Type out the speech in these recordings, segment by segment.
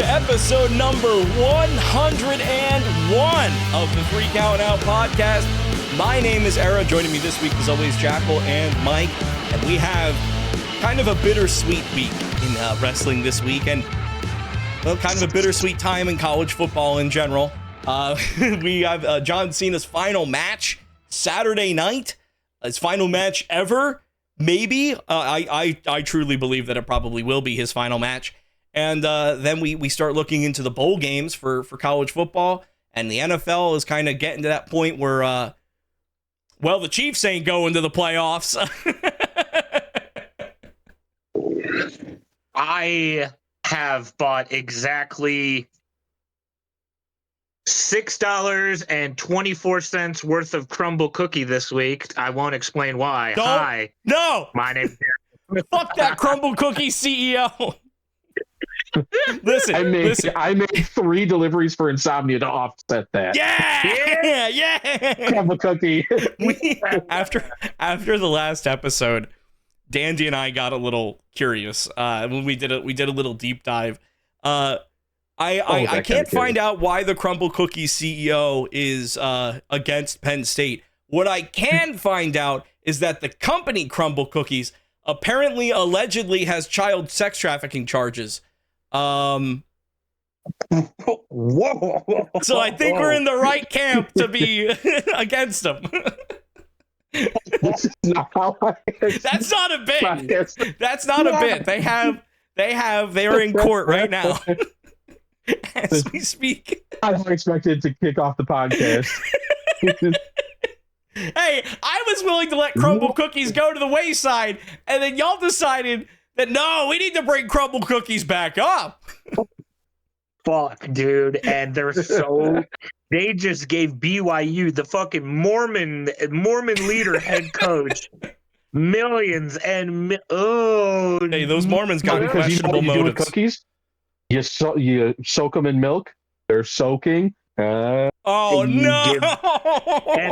to episode number 101 of the 3 Count Out podcast. My name is Era. Joining me this week, as always, Jackal and Mike. And we have kind of a bittersweet week in wrestling this week. And, well, kind of a bittersweet time in college football in general. We have John Cena's final match Saturday night. His final match ever. Maybe. I truly believe that it probably will be his final match. And then we start looking into the bowl games for college football, and the NFL is kind of getting to that point where, well, the Chiefs ain't going to the playoffs. I have bought exactly $6.24 worth of crumble cookie this week. I won't explain why. Hi. No. My name's Derek. Fuck that crumble cookie CEO. Listen, I made 3 deliveries for Insomnia to offset that. Yeah. Crumble cookie. After the last episode, Dandy and I got a little curious when we did a little deep dive. I can't find out why the crumble cookie CEO is against Penn State. What I can find out is that the company Crumble Cookies allegedly has child sex trafficking charges. Whoa. So I think we're in the right camp to be against them. That's not a bit. That's not a bit. They are in court right now as we speak. I don't expect it to kick off the podcast. Hey, I was willing to let Crumble Cookies go to the wayside, and then y'all decided that no, we need to bring Crumble Cookies back up. Fuck, dude. And they just gave BYU, the fucking Mormon leader head coach, millions and hey, those Mormons got questionable motives. Cookies, you soak them in milk. They're soaking. No! And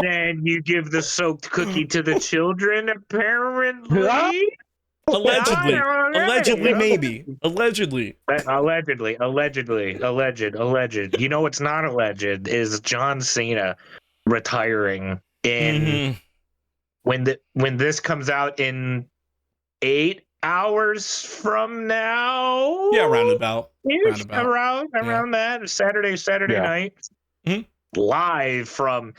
then you give the soaked cookie to the children, apparently. Allegedly, maybe. Alleged. You know what's not alleged is John Cena retiring in when this comes out in 8 hours from now. Yeah, roundabout. Around that Saturday night. Mm-hmm. Live from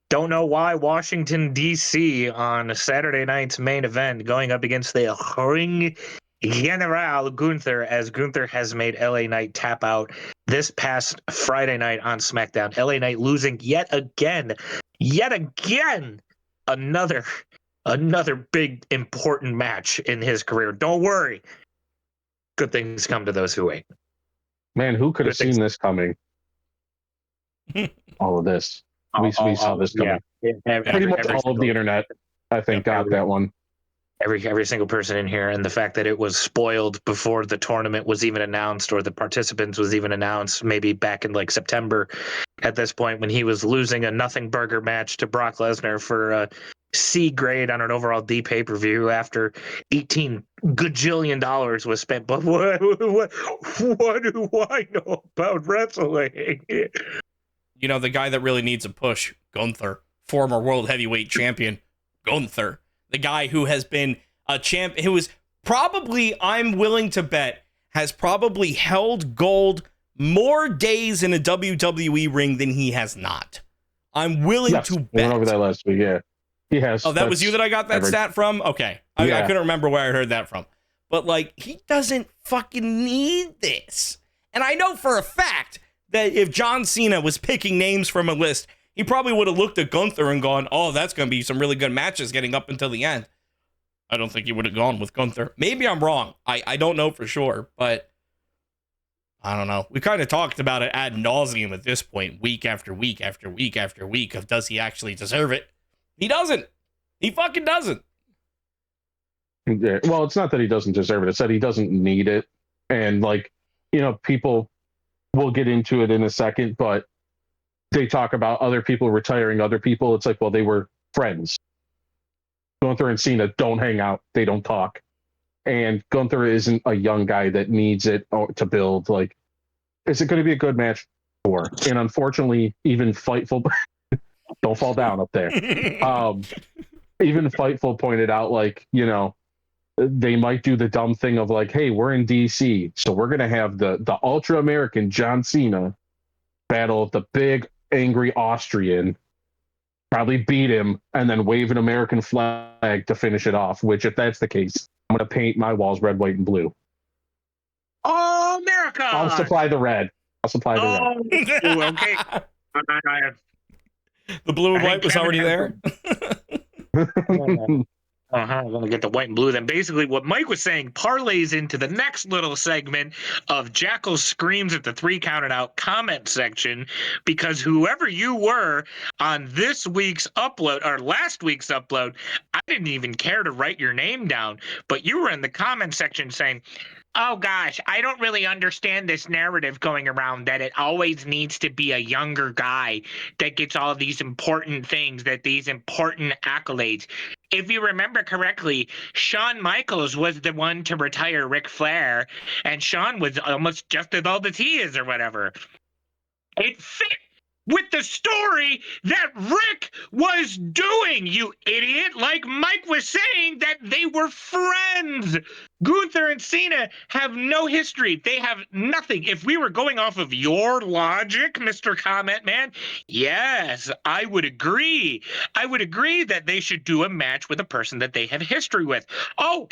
don't know why Washington, D.C. on Saturday night's main event, going up against the Ring General Gunther, as Gunther has made LA Knight tap out this past Friday night on SmackDown. LA Knight losing yet again. Another big important match in his career. Don't worry. Good things come to those who wait. Man, who could have seen this coming? All of this. We saw this coming. Yeah. Pretty much all of the internet, I think, got that one. Every single person in here, and the fact that it was spoiled before the tournament was even announced or the participants was even announced, maybe back in like September at this point, when he was losing a nothing burger match to Brock Lesnar for a C grade on an overall D pay-per-view after $18 gajillion was spent. But what do I know about wrestling? You know, the guy that really needs a push, Gunther, former world heavyweight champion, Gunther. The guy who has been a champ, who is probably, I'm willing to bet, has probably held gold more days in a WWE ring than he has not. I'm willing to bet. We went over that last week, yeah. He has. Oh, that was you that I got that stat from? Okay. I couldn't remember where I heard that from. But, like, he doesn't fucking need this. And I know for a fact that if John Cena was picking names from a list, he probably would have looked at Gunther and gone, oh, that's going to be some really good matches getting up until the end. I don't think he would have gone with Gunther. Maybe I'm wrong. I don't know for sure, but I don't know. We kind of talked about it ad nauseum at this point, week after week after week after week, of does he actually deserve it? He doesn't. He fucking doesn't. Yeah. Well, it's not that he doesn't deserve it. It's that he doesn't need it. And, like, you know, people... We'll get into it in a second, but they talk about other people retiring other people. It's like, well, they were friends. Gunther and Cena don't hang out. They don't talk. And Gunther isn't a young guy that needs it to build. Like, is it going to be a good match? Sure. And unfortunately, even Fightful, don't fall down up there. Even Fightful pointed out, like, you know, they might do the dumb thing of like, hey, we're in DC, so we're going to have the ultra American John Cena battle the big angry Austrian, probably beat him, and then wave an American flag to finish it off. Which, if that's the case, I'm going to paint my walls red, white, and blue. Oh, America! I'll supply the red. Okay. The blue and white was already there. I'm gonna get the white and blue. Then basically what Mike was saying parlays into the next little segment of Jackal screams at the 3 counted out comment section, because whoever you were on this week's upload or last week's upload, I didn't even care to write your name down, but you were in the comment section saying, oh gosh, I don't really understand this narrative going around that it always needs to be a younger guy that gets all these important things, that these important accolades. If you remember correctly, Shawn Michaels was the one to retire Ric Flair, and Shawn was almost just as old as he is or whatever. It fit with the story that Rick was doing, you idiot. Like Mike was saying, that they were friends. Gunther and Cena have no history. They have nothing. If we were going off of your logic, Mr. Comment Man, yes, I would agree. I would agree that they should do a match with a person that they have history with. Oh,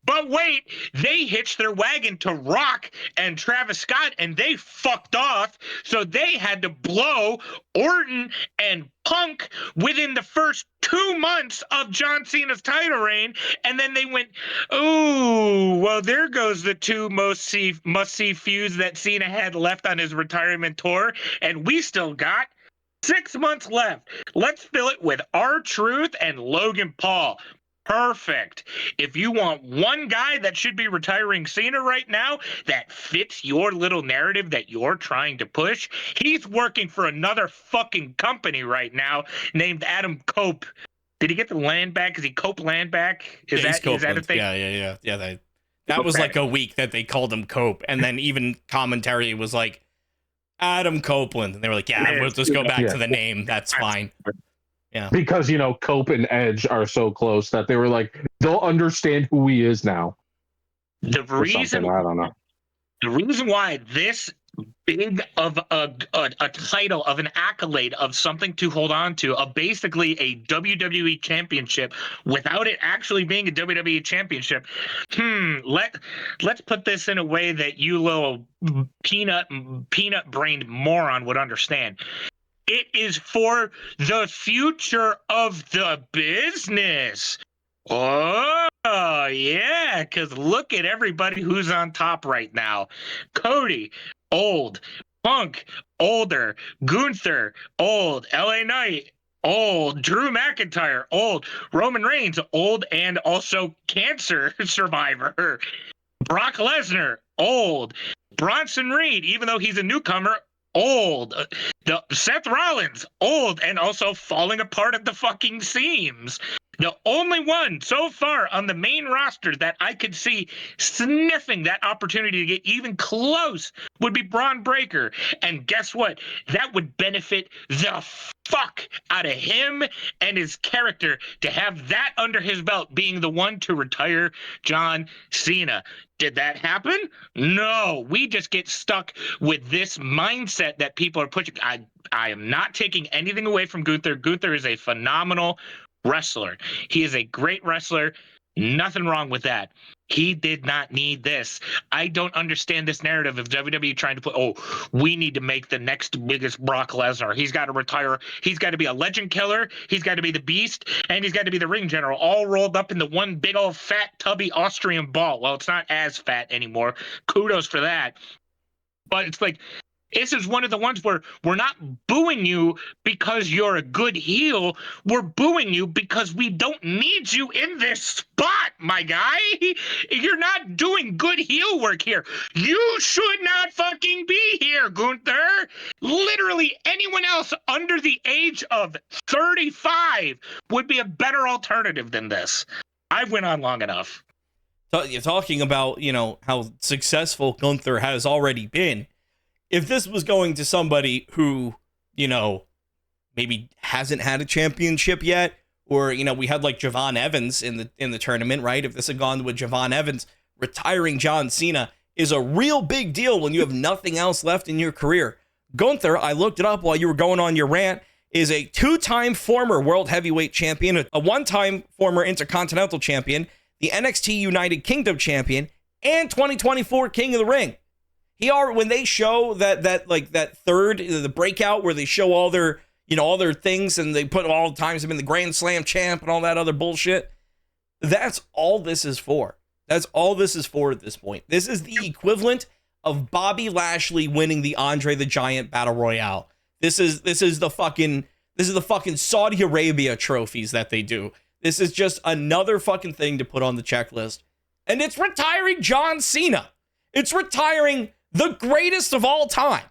but wait, they hitched their wagon to Rock and Travis Scott, and they fucked off, so they had to blow Orton and Punk within the first 2 months of John Cena's title reign, and then they went, ooh, well, there goes the 2 must-see feuds that Cena had left on his retirement tour, and we still got 6 months left. Let's fill it with R-Truth and Logan Paul. Perfect. If you want one guy that should be retiring Cena right now that fits your little narrative that you're trying to push, he's working for another fucking company right now named Adam Cope. Did he get the land back? Is he Cope land back? Is that a thing? Yeah. That was like a week that they called him Cope, and then even commentary was like Adam Copeland, and they were like, yeah, we'll just go back to the name. That's fine. Yeah. Because, you know, Cope and Edge are so close that they were like, they'll understand who he is now. The reason, I don't know. The reason why this big of a title, of an accolade, of something to hold on to, of basically a WWE championship without it actually being a WWE championship, let's put this in a way that you little peanut-brained moron would understand. It is for the future of the business. Oh, yeah, because look at everybody who's on top right now. Cody, old. Punk, older. Gunther, old. LA Knight, old. Drew McIntyre, old. Roman Reigns, old and also cancer survivor. Brock Lesnar, old. Bronson Reed, even though he's a newcomer, old. Seth Rollins, old and also falling apart at the fucking seams. The only one so far on the main roster that I could see sniffing that opportunity to get even close would be Braun Breaker. And guess what? That would benefit the fuck out of him and his character to have that under his belt, being the one to retire John Cena. Did that happen? No. We just get stuck with this mindset that people are pushing. I am not taking anything away from Gunther. Gunther is a phenomenal wrestler. He is a great wrestler. Nothing wrong with that. He did not need this. I don't understand this narrative of WWE trying to put, we need to make the next biggest Brock Lesnar. He's got to retire. He's got to be a legend killer. He's got to be the beast. And he's got to be the ring general, all rolled up into one big old fat tubby Austrian ball. Well, it's not as fat anymore. Kudos for that. But it's like, this is one of the ones where we're not booing you because you're a good heel. We're booing you because we don't need you in this spot, my guy. You're not doing good heel work here. You should not fucking be here, Gunther. Literally anyone else under the age of 35 would be a better alternative than this. I've went on long enough. So you're talking about, how successful Gunther has already been. if this was going to somebody who, you know, maybe hasn't had a championship yet, or, you know, we had like Javon Evans in the tournament, right? If this had gone with Javon Evans, retiring John Cena is a real big deal when you have nothing else left in your career. Gunther, I looked it up while you were going on your rant, is a 2-time former world heavyweight champion, a 1-time former intercontinental champion, the NXT United Kingdom champion, and 2024 King of the Ring. When they show that third, the breakout where they show all their, you know, all their things, and they put all the times they've been the Grand Slam champ and all that other bullshit, that's all this is for. That's all this is for at this point. This is the equivalent of Bobby Lashley winning the Andre the Giant Battle Royale. This is the fucking Saudi Arabia trophies that they do. This is just another fucking thing to put on the checklist. And it's retiring John Cena. It's retiring the greatest of all time.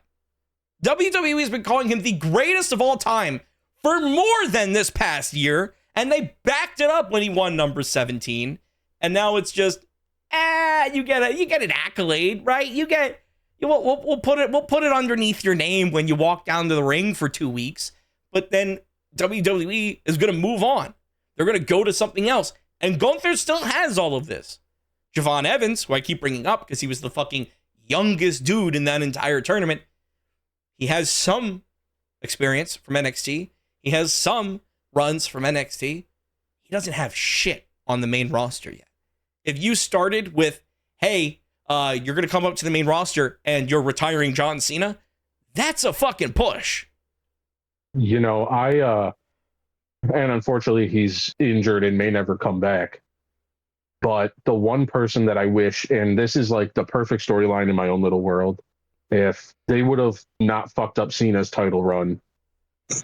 WWE has been calling him the greatest of all time for more than this past year, and they backed it up when he won number 17. And now it's just, you get an accolade, right? We'll put it underneath your name when you walk down to the ring for 2 weeks. But then WWE is going to move on. They're going to go to something else. And Gunther still has all of this. Javon Evans, who I keep bringing up because he was the fucking youngest dude in that entire tournament, he has some experience from NXT. He has some runs from NXT. He doesn't have shit on the main roster yet. If you started with, hey, you're going to come up to the main roster and you're retiring John Cena, that's a fucking push. You know, and unfortunately he's injured and may never come back. But the one person that I wish, and this is like the perfect storyline in my own little world, if they would have not fucked up Cena's title run,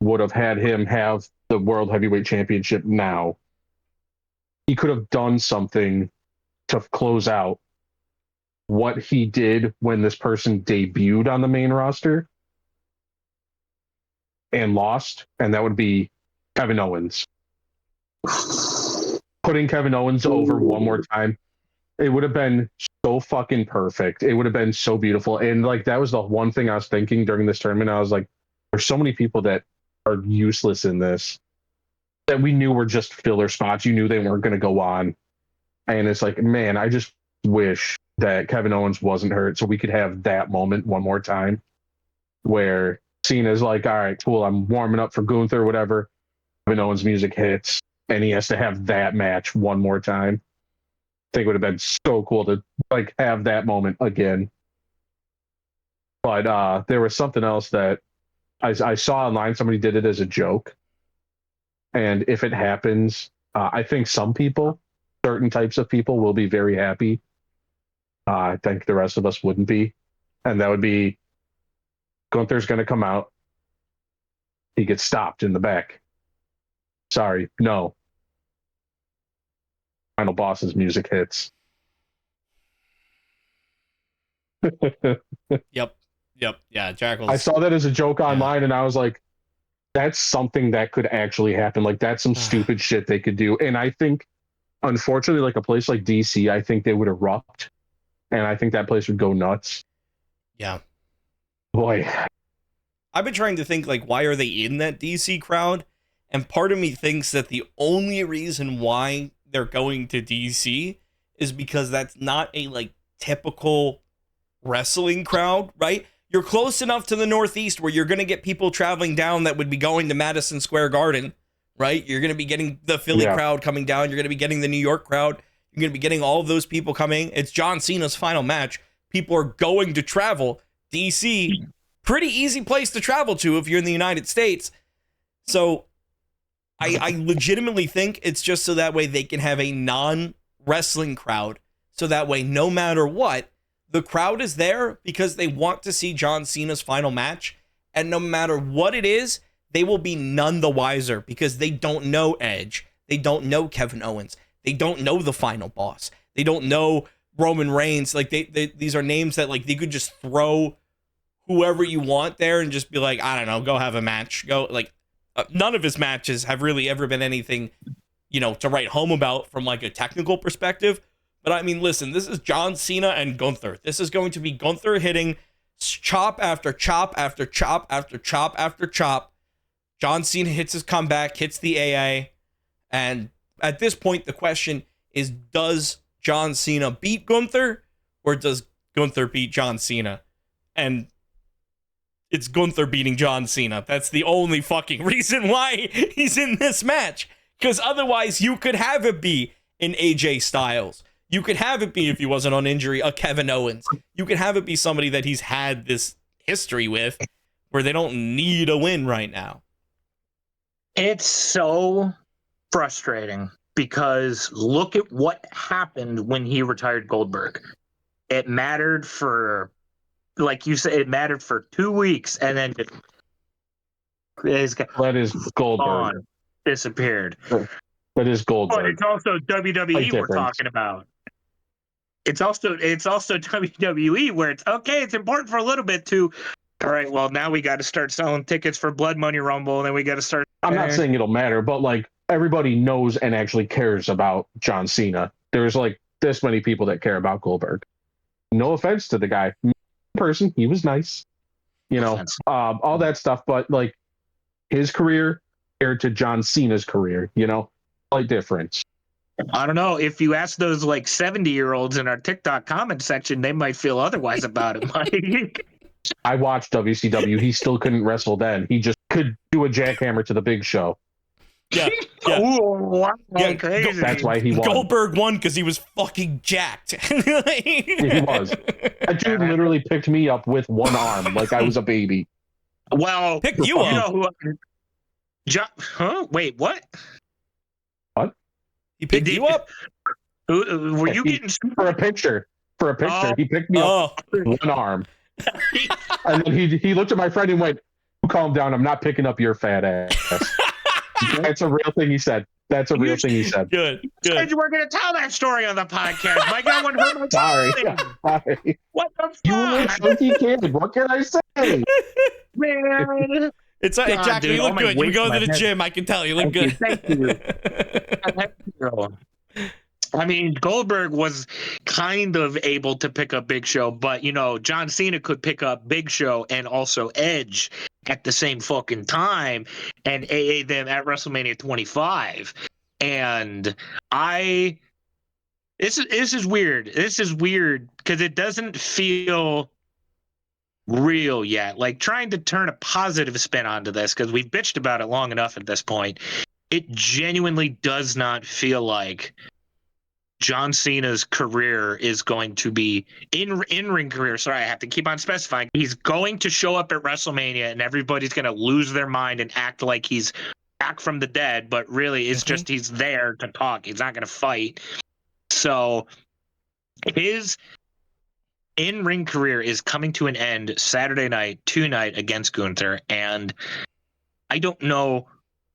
would have had him have the World Heavyweight Championship now, he could have done something to close out what he did when this person debuted on the main roster and lost, and that would be Kevin Owens. Putting Kevin Owens over one more time, it would have been so fucking perfect. It would have been so beautiful. And like, that was the one thing I was thinking during this tournament. I was like, there's so many people that are useless in this that we knew were just filler spots. You knew they weren't going to go on. And it's like, man, I just wish that Kevin Owens wasn't hurt so we could have that moment one more time where Cena's like, all right, cool, I'm warming up for Gunther, whatever. Kevin Owens' music hits, and he has to have that match one more time. I think it would have been so cool to like have that moment again. But there was something else that I saw online. Somebody did it as a joke. And if it happens, I think some people, certain types of people, will be very happy. I think the rest of us wouldn't be. And that would be Gunther's going to come out. He gets stopped in the back. Sorry, no. Final boss's music hits. Yep. Yeah, Jackal. I saw that as a joke online, and I was like, that's something that could actually happen. Like, that's some stupid shit they could do. And I think, unfortunately, like a place like DC, I think they would erupt. And I think that place would go nuts. Yeah. Boy. I've been trying to think, like, why are they in that DC crowd? And part of me thinks that the only reason why they're going to DC is because that's not a, like, typical wrestling crowd, right? You're close enough to the Northeast where you're going to get people traveling down that would be going to Madison Square Garden, right? You're going to be getting the Philly crowd coming down. You're going to be getting the New York crowd. You're going to be getting all of those people coming. It's John Cena's final match. People are going to travel. DC, pretty easy place to travel to if you're in the United States. So I legitimately think it's just so that way they can have a non-wrestling crowd. So that way, no matter what, the crowd is there because they want to see John Cena's final match. And no matter what it is, they will be none the wiser because they don't know Edge. They don't know Kevin Owens. They don't know the final boss. They don't know Roman Reigns. Like these are names that like they could just throw whoever you want there and just be like, I don't know, go have a match. Go like none of his matches have really ever been anything, to write home about from like a technical perspective. But I mean, listen, this is John Cena and Gunther. This is going to be Gunther hitting chop after chop after chop after chop after chop. John Cena hits his comeback, hits the AA, and at this point, the question is, does John Cena beat Gunther, or does Gunther beat John Cena? And it's Gunther beating John Cena. That's the only fucking reason why he's in this match. Because otherwise, you could have it be an AJ Styles. You could have it be, if he wasn't on injury, a Kevin Owens. You could have it be somebody that he's had this history with, where they don't need a win right now. It's so frustrating because look at what happened when he retired Goldberg. It mattered for, like you said, it mattered for 2 weeks, and then That is Goldberg. Disappeared. That is Goldberg. But it's also WWE we're talking about. It's also WWE where it's okay. It's important for a little bit to. All right, well now we got to start selling tickets for Blood Money Rumble, and then we got to start. I'm not saying it'll matter, but like everybody knows and actually cares about John Cena. There's like this many people that care about Goldberg. No offense to the guy, person, he was nice, you know, all that stuff. But like his career compared to John Cena's career, you know, slight difference. I don't know. If you ask those like 70-year-olds in our TikTok comment section, they might feel otherwise about it, Mike. I watched WCW. He still couldn't wrestle then. He just could do a jackhammer to the Big Show. Yeah. Ooh, wow, Yeah, crazy. That's why he won. Goldberg won because he was fucking jacked. He was. That dude literally picked me up with one arm like I was a baby. Well, picked you up. You know who? Wait, what? What? He picked you up? Were you getting for a picture? For a picture, he picked me up with one arm, and then he looked at my friend and went, "Calm down. I'm not picking up your fat ass." That's a real thing he said. That's a real thing he said. Good. You said you were going to tell that story on the podcast. My God, what hurt my Sorry. What the fuck? You were a chunky kid. What can I say? Man. It's Jackal, you look good. You go to the gym. I can tell you look good. Thank you. I mean, Goldberg was kind of able to pick up Big Show, but, you know, John Cena could pick up Big Show and also Edge at the same fucking time and AA them at WrestleMania 25. And this is weird. This is weird because it doesn't feel real yet. Like trying to turn a positive spin onto this because we've bitched about it long enough at this point. It genuinely does not feel like John Cena's career is going to be in-ring career. Sorry, I have to keep on specifying. He's going to show up at WrestleMania and everybody's going to lose their mind and act like he's back from the dead, but really it's just he's there to talk. He's not going to fight. So his in-ring career is coming to an end Saturday night, tonight against Gunther, and I don't know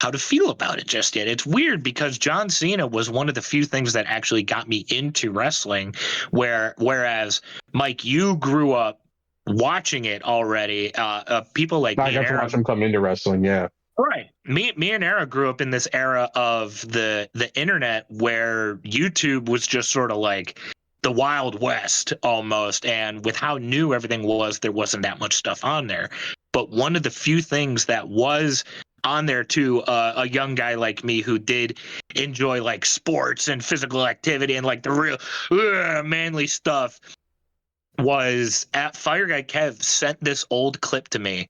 how to feel about it just yet. It's weird because John Cena was one of the few things that actually got me into wrestling, whereas Mike, you grew up watching it already. People like I got to watch him come into wrestling, yeah. Right. Me and Era grew up in this era of the internet where YouTube was just sort of like the Wild West almost, and with how new everything was, there wasn't that much stuff on there. But one of the few things that was on there to a young guy like me who did enjoy like sports and physical activity and like the real manly stuff was at Fire Guy Kev sent this old clip to me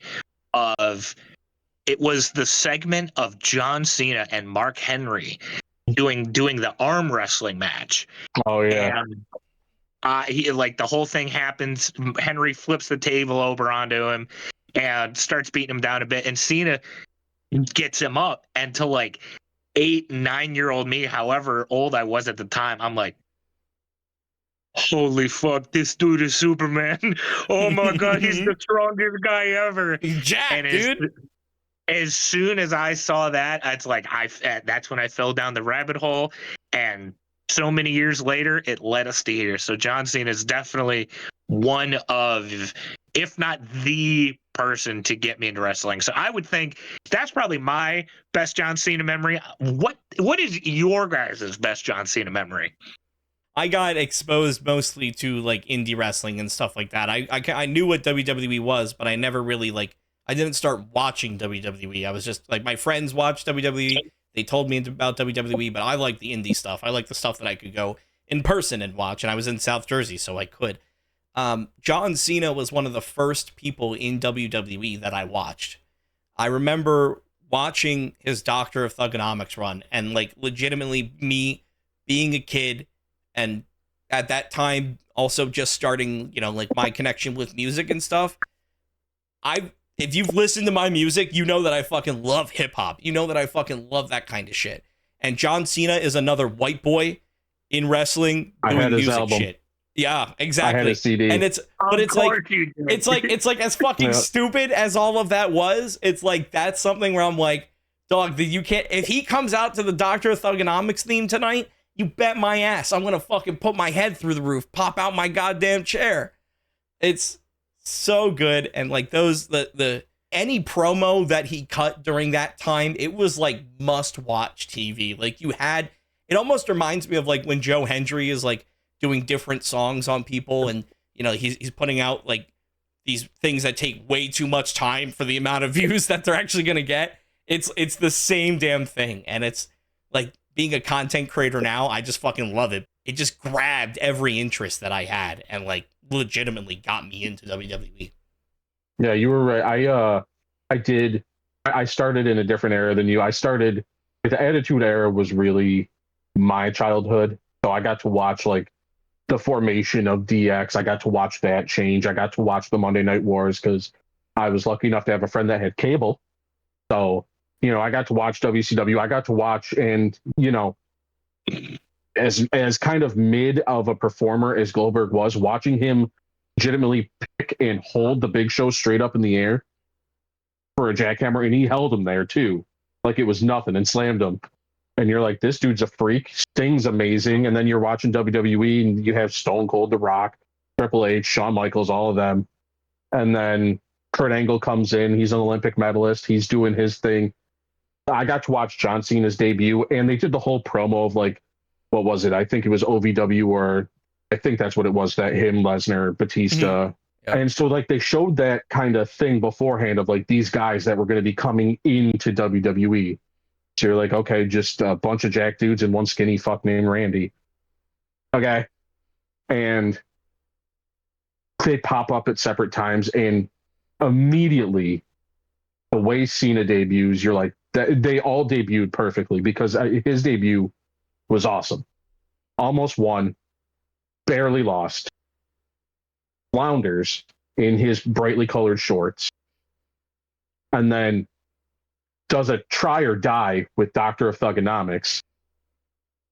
of it was the segment of John Cena and Mark Henry doing the arm wrestling match. Oh yeah. And he like the whole thing happens. Henry flips the table over onto him and starts beating him down a bit, and Cena gets him up, and to like 8-9-year-old me, however old I was at the time, I'm like, holy fuck, this dude is Superman. Oh my God, he's the strongest guy ever. He's jacked, dude. As soon as I saw that, it's like that's when I fell down the rabbit hole, and so many years later, it led us to here. So John Cena is definitely one of, if not the person to get me into wrestling. So I would think that's probably my best John Cena memory. What is your guys' best John Cena memory? I got exposed mostly to like indie wrestling and stuff like that. I knew what WWE was, but I never really like, I didn't start watching WWE. I was just like, my friends watched WWE. They told me about WWE, but I like the indie stuff. I like the stuff that I could go in person and watch. And I was in South Jersey, so I could. John Cena was one of the first people in WWE that I watched. I remember watching his Doctor of Thugonomics run, and like legitimately me being a kid, and at that time also just starting, you know, like my connection with music and stuff. If you've listened to my music, you know that I fucking love hip hop. You know that I fucking love that kind of shit. And John Cena is another white boy in wrestling doing music shit. Yeah, exactly. I had a CD. And it's like as fucking stupid as all of that was, it's like that's something where I'm like, dog, you can't, if he comes out to the Doctor of Thugonomics theme tonight, you bet my ass I'm gonna fucking put my head through the roof, pop out my goddamn chair. It's so good. And like those, the any promo that he cut during that time, it was like must watch TV. Like you had, it almost reminds me of like when Joe Hendry is like doing different songs on people, and you know he's putting out like these things that take way too much time for the amount of views that they're actually gonna get. It's the same damn thing, and it's like being a content creator now, I just fucking love it. It just grabbed every interest that I had and like legitimately got me into WWE. Yeah, you were right. I started in a different era than you. I started with the Attitude Era was really my childhood. So I got to watch like the formation of DX. I got to watch that change. I got to watch the Monday Night Wars because I was lucky enough to have a friend that had cable. So, you know, I got to watch WCW. I got to watch, and, you know, as kind of mid of a performer as Goldberg was, watching him legitimately pick and hold the Big Show straight up in the air for a jackhammer, and he held him there too, like it was nothing, and slammed him. And you're like, this dude's a freak. Sting's amazing. And then you're watching WWE, and you have Stone Cold, The Rock, Triple H, Shawn Michaels, all of them. And then Kurt Angle comes in. He's an Olympic medalist. He's doing his thing. I got to watch John Cena's debut, and they did the whole promo of like, what was it? I think it was OVW, or I think that's what it was, that him, Lesnar, Batista. Mm-hmm. Yep. And so like they showed that kind of thing beforehand of like these guys that were going to be coming into WWE. So you're like, okay, just a bunch of jack dudes and one skinny fuck named Randy. Okay. And they pop up at separate times, and immediately the way Cena debuts, you're like, they all debuted perfectly, because his debut was awesome. Almost won, barely lost, flounders in his brightly colored shorts, and then does a try or die with Doctor of Thugonomics,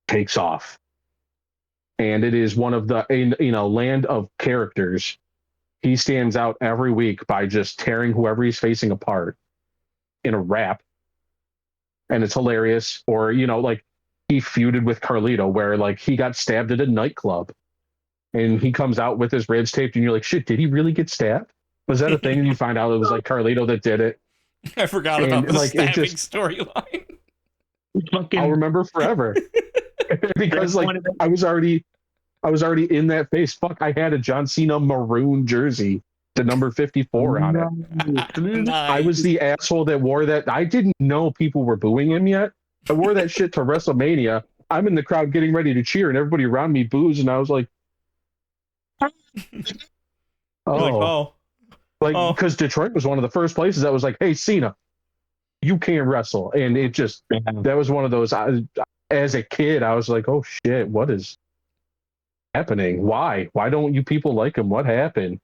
takes off. And it is one of the, in a land of characters, he stands out every week by just tearing whoever he's facing apart in a rap. And it's hilarious. Or, you know, like he feuded with Carlito, where like he got stabbed at a nightclub, and he comes out with his ribs taped, and you're like, shit, did he really get stabbed? Was that a thing? And you find out it was like Carlito that did it. I forgot about the stabbing storyline. I'll remember forever. Because like I was already in that phase. Fuck, I had a John Cena maroon jersey, the number 54 on it. Nice. I was the asshole that wore that. I didn't know people were booing him yet. I wore that shit to WrestleMania. I'm in the crowd getting ready to cheer, and everybody around me boos, and I was like, oh. Like, because Detroit was one of the first places that was like, hey, Cena, you can't wrestle. And it just, that was one of those, as a kid, I was like, oh shit, what is happening? Why don't you people like him? What happened?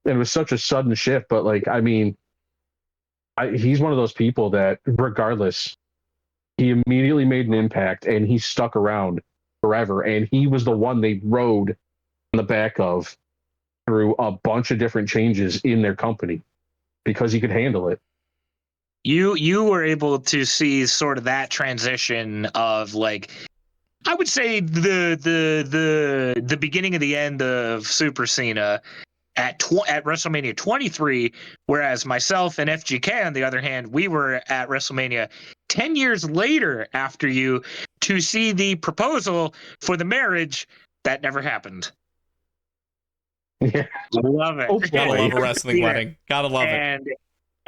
And it was such a sudden shift. But like, I mean, he's one of those people that regardless, he immediately made an impact, and he stuck around forever. And he was the one they rode on the back of through a bunch of different changes in their company, because he could handle it. You were able to see sort of that transition of like, I would say the beginning of the end of Super Cena at WrestleMania 23, whereas myself and FGK, on the other hand, we were at WrestleMania 10 years later after you, to see the proposal for the marriage That never happened. Yeah. Love it. Oh, Gotta love a wrestling Yeah. wedding. Gotta love it.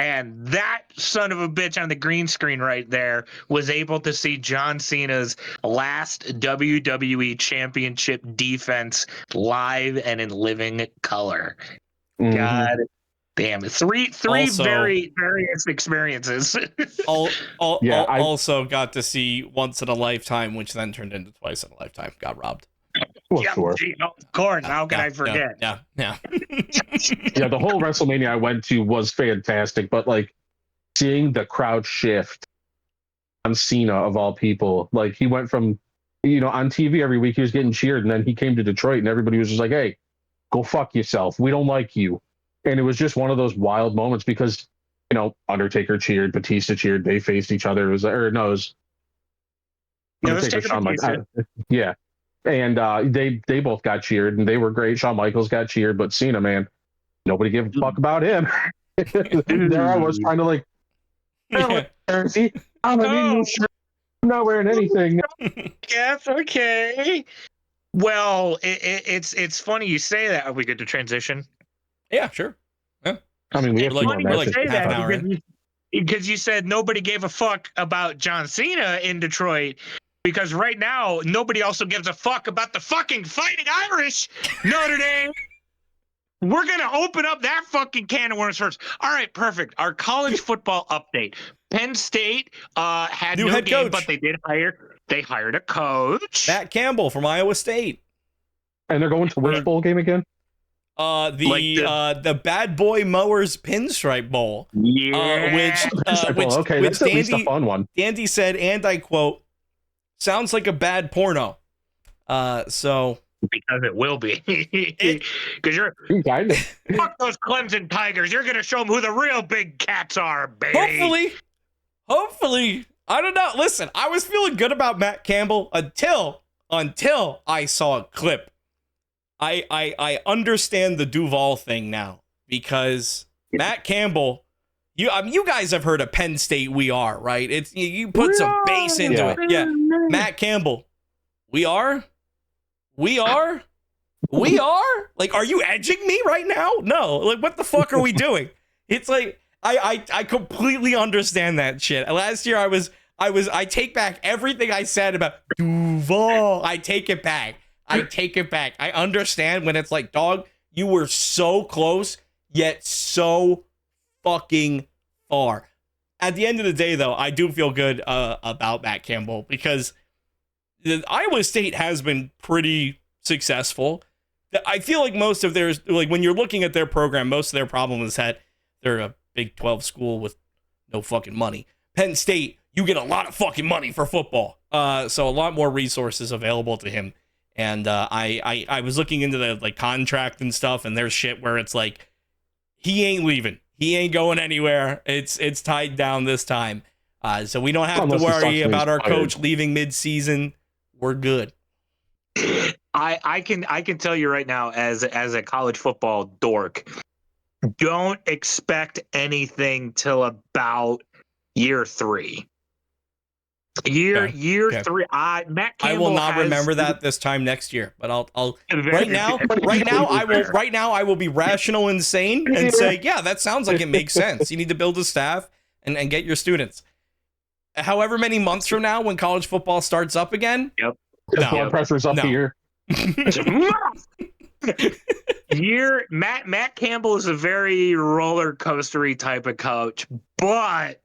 And that son of a bitch on the green screen right there was able to see John Cena's last WWE Championship defense live and in living color. Mhm. God damn it. Three Also- very various experiences. Yeah, Also got to see once in a lifetime, which then turned into twice in a lifetime. Got robbed. well, Yeah, sure. gee, of course. How can I forget? Yeah. Yeah, the whole WrestleMania I went to was fantastic, but like seeing the crowd shift on Cena of all people, like he went from, on TV every week he was getting cheered, and then he came to Detroit and everybody was just like, "Hey, go fuck yourself. We don't like you." And it was just one of those wild moments because, Undertaker cheered, Batista cheered, they faced each other. It was Undertaker, Shawn Michaels. Yeah. And they both got cheered and they were great. Shawn Michaels got cheered, but Cena, man, nobody gave a fuck about him. There I was trying to like, see, I'm a new shirt. I'm not wearing anything. Yes, okay. Well, it's funny you say that. Are we good to transition? Yeah, sure. I mean, we have We're two like- more we're like matches. half an hour in. Because you said nobody gave a fuck about John Cena in Detroit. Because right now, nobody also gives a fuck about the fucking Fighting Irish Notre Dame. We're going to open up that fucking can of worms first. All right, perfect. Our college football update. Penn State had New no head game, coach. but they hired a coach. Matt Campbell from Iowa State. And they're going to which bowl game again? The Bad Boy Mowers Pinstripe Bowl. Yeah. Okay, which that's at least a fun one. Dandy said, and I quote, "Sounds like a bad porno." So Because it will be. Because you're Kind of. fuck those Clemson Tigers. You're gonna show them who the real big cats are, baby. hopefully, I don't know. Listen, I was feeling good about Matt Campbell until I saw a clip. I understand the Duval thing now because Matt Campbell, you guys have heard of Penn State We Are, right? It's you put some bass into it. Yeah. Matt Campbell, we are? Like, are you edging me right now? No. Like, what the fuck are we doing? It's like I completely understand that shit. Last year I take back everything I said about Duval. I take it back. I understand when it's like, dog, you were so close, yet so fucking far. At the end of the day, though, I do feel good about Matt Campbell because Iowa State has been pretty successful. I feel like most of theirs, like when you're looking at their program, most of their problem is that they're a Big 12 school with no fucking money. Penn State, you get a lot of fucking money for football. So a lot more resources available to him. And I was looking into the like contract and stuff, and there's shit where it's like, he ain't leaving. He ain't going anywhere. It's tied down this time. So we don't have to worry about our coach leaving mid-season. We're good. I can tell you right now, as a college football dork, don't expect anything till about year 3. Year 3. Matt Campbell. I will not remember that this time next year, but I'll right now I will be rational and sane and say, yeah, that sounds like it makes sense. You need to build a staff and get your students. However many months from now, when college football starts up again, blood pressure's up here. Matt Campbell is a very roller coastery type of coach, but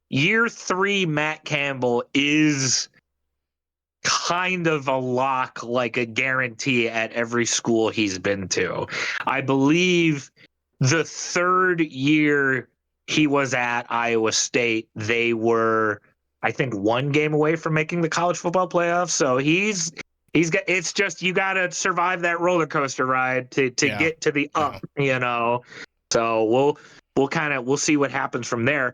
year 3 Matt Campbell is kind of a lock, like a guarantee at every school he's been to. I believe the 3rd year he was at Iowa State, they were, I think, 1 game away from making the college football playoffs. So he's got, it's just, you got to survive that roller coaster ride to get to the up, So we'll see what happens from there.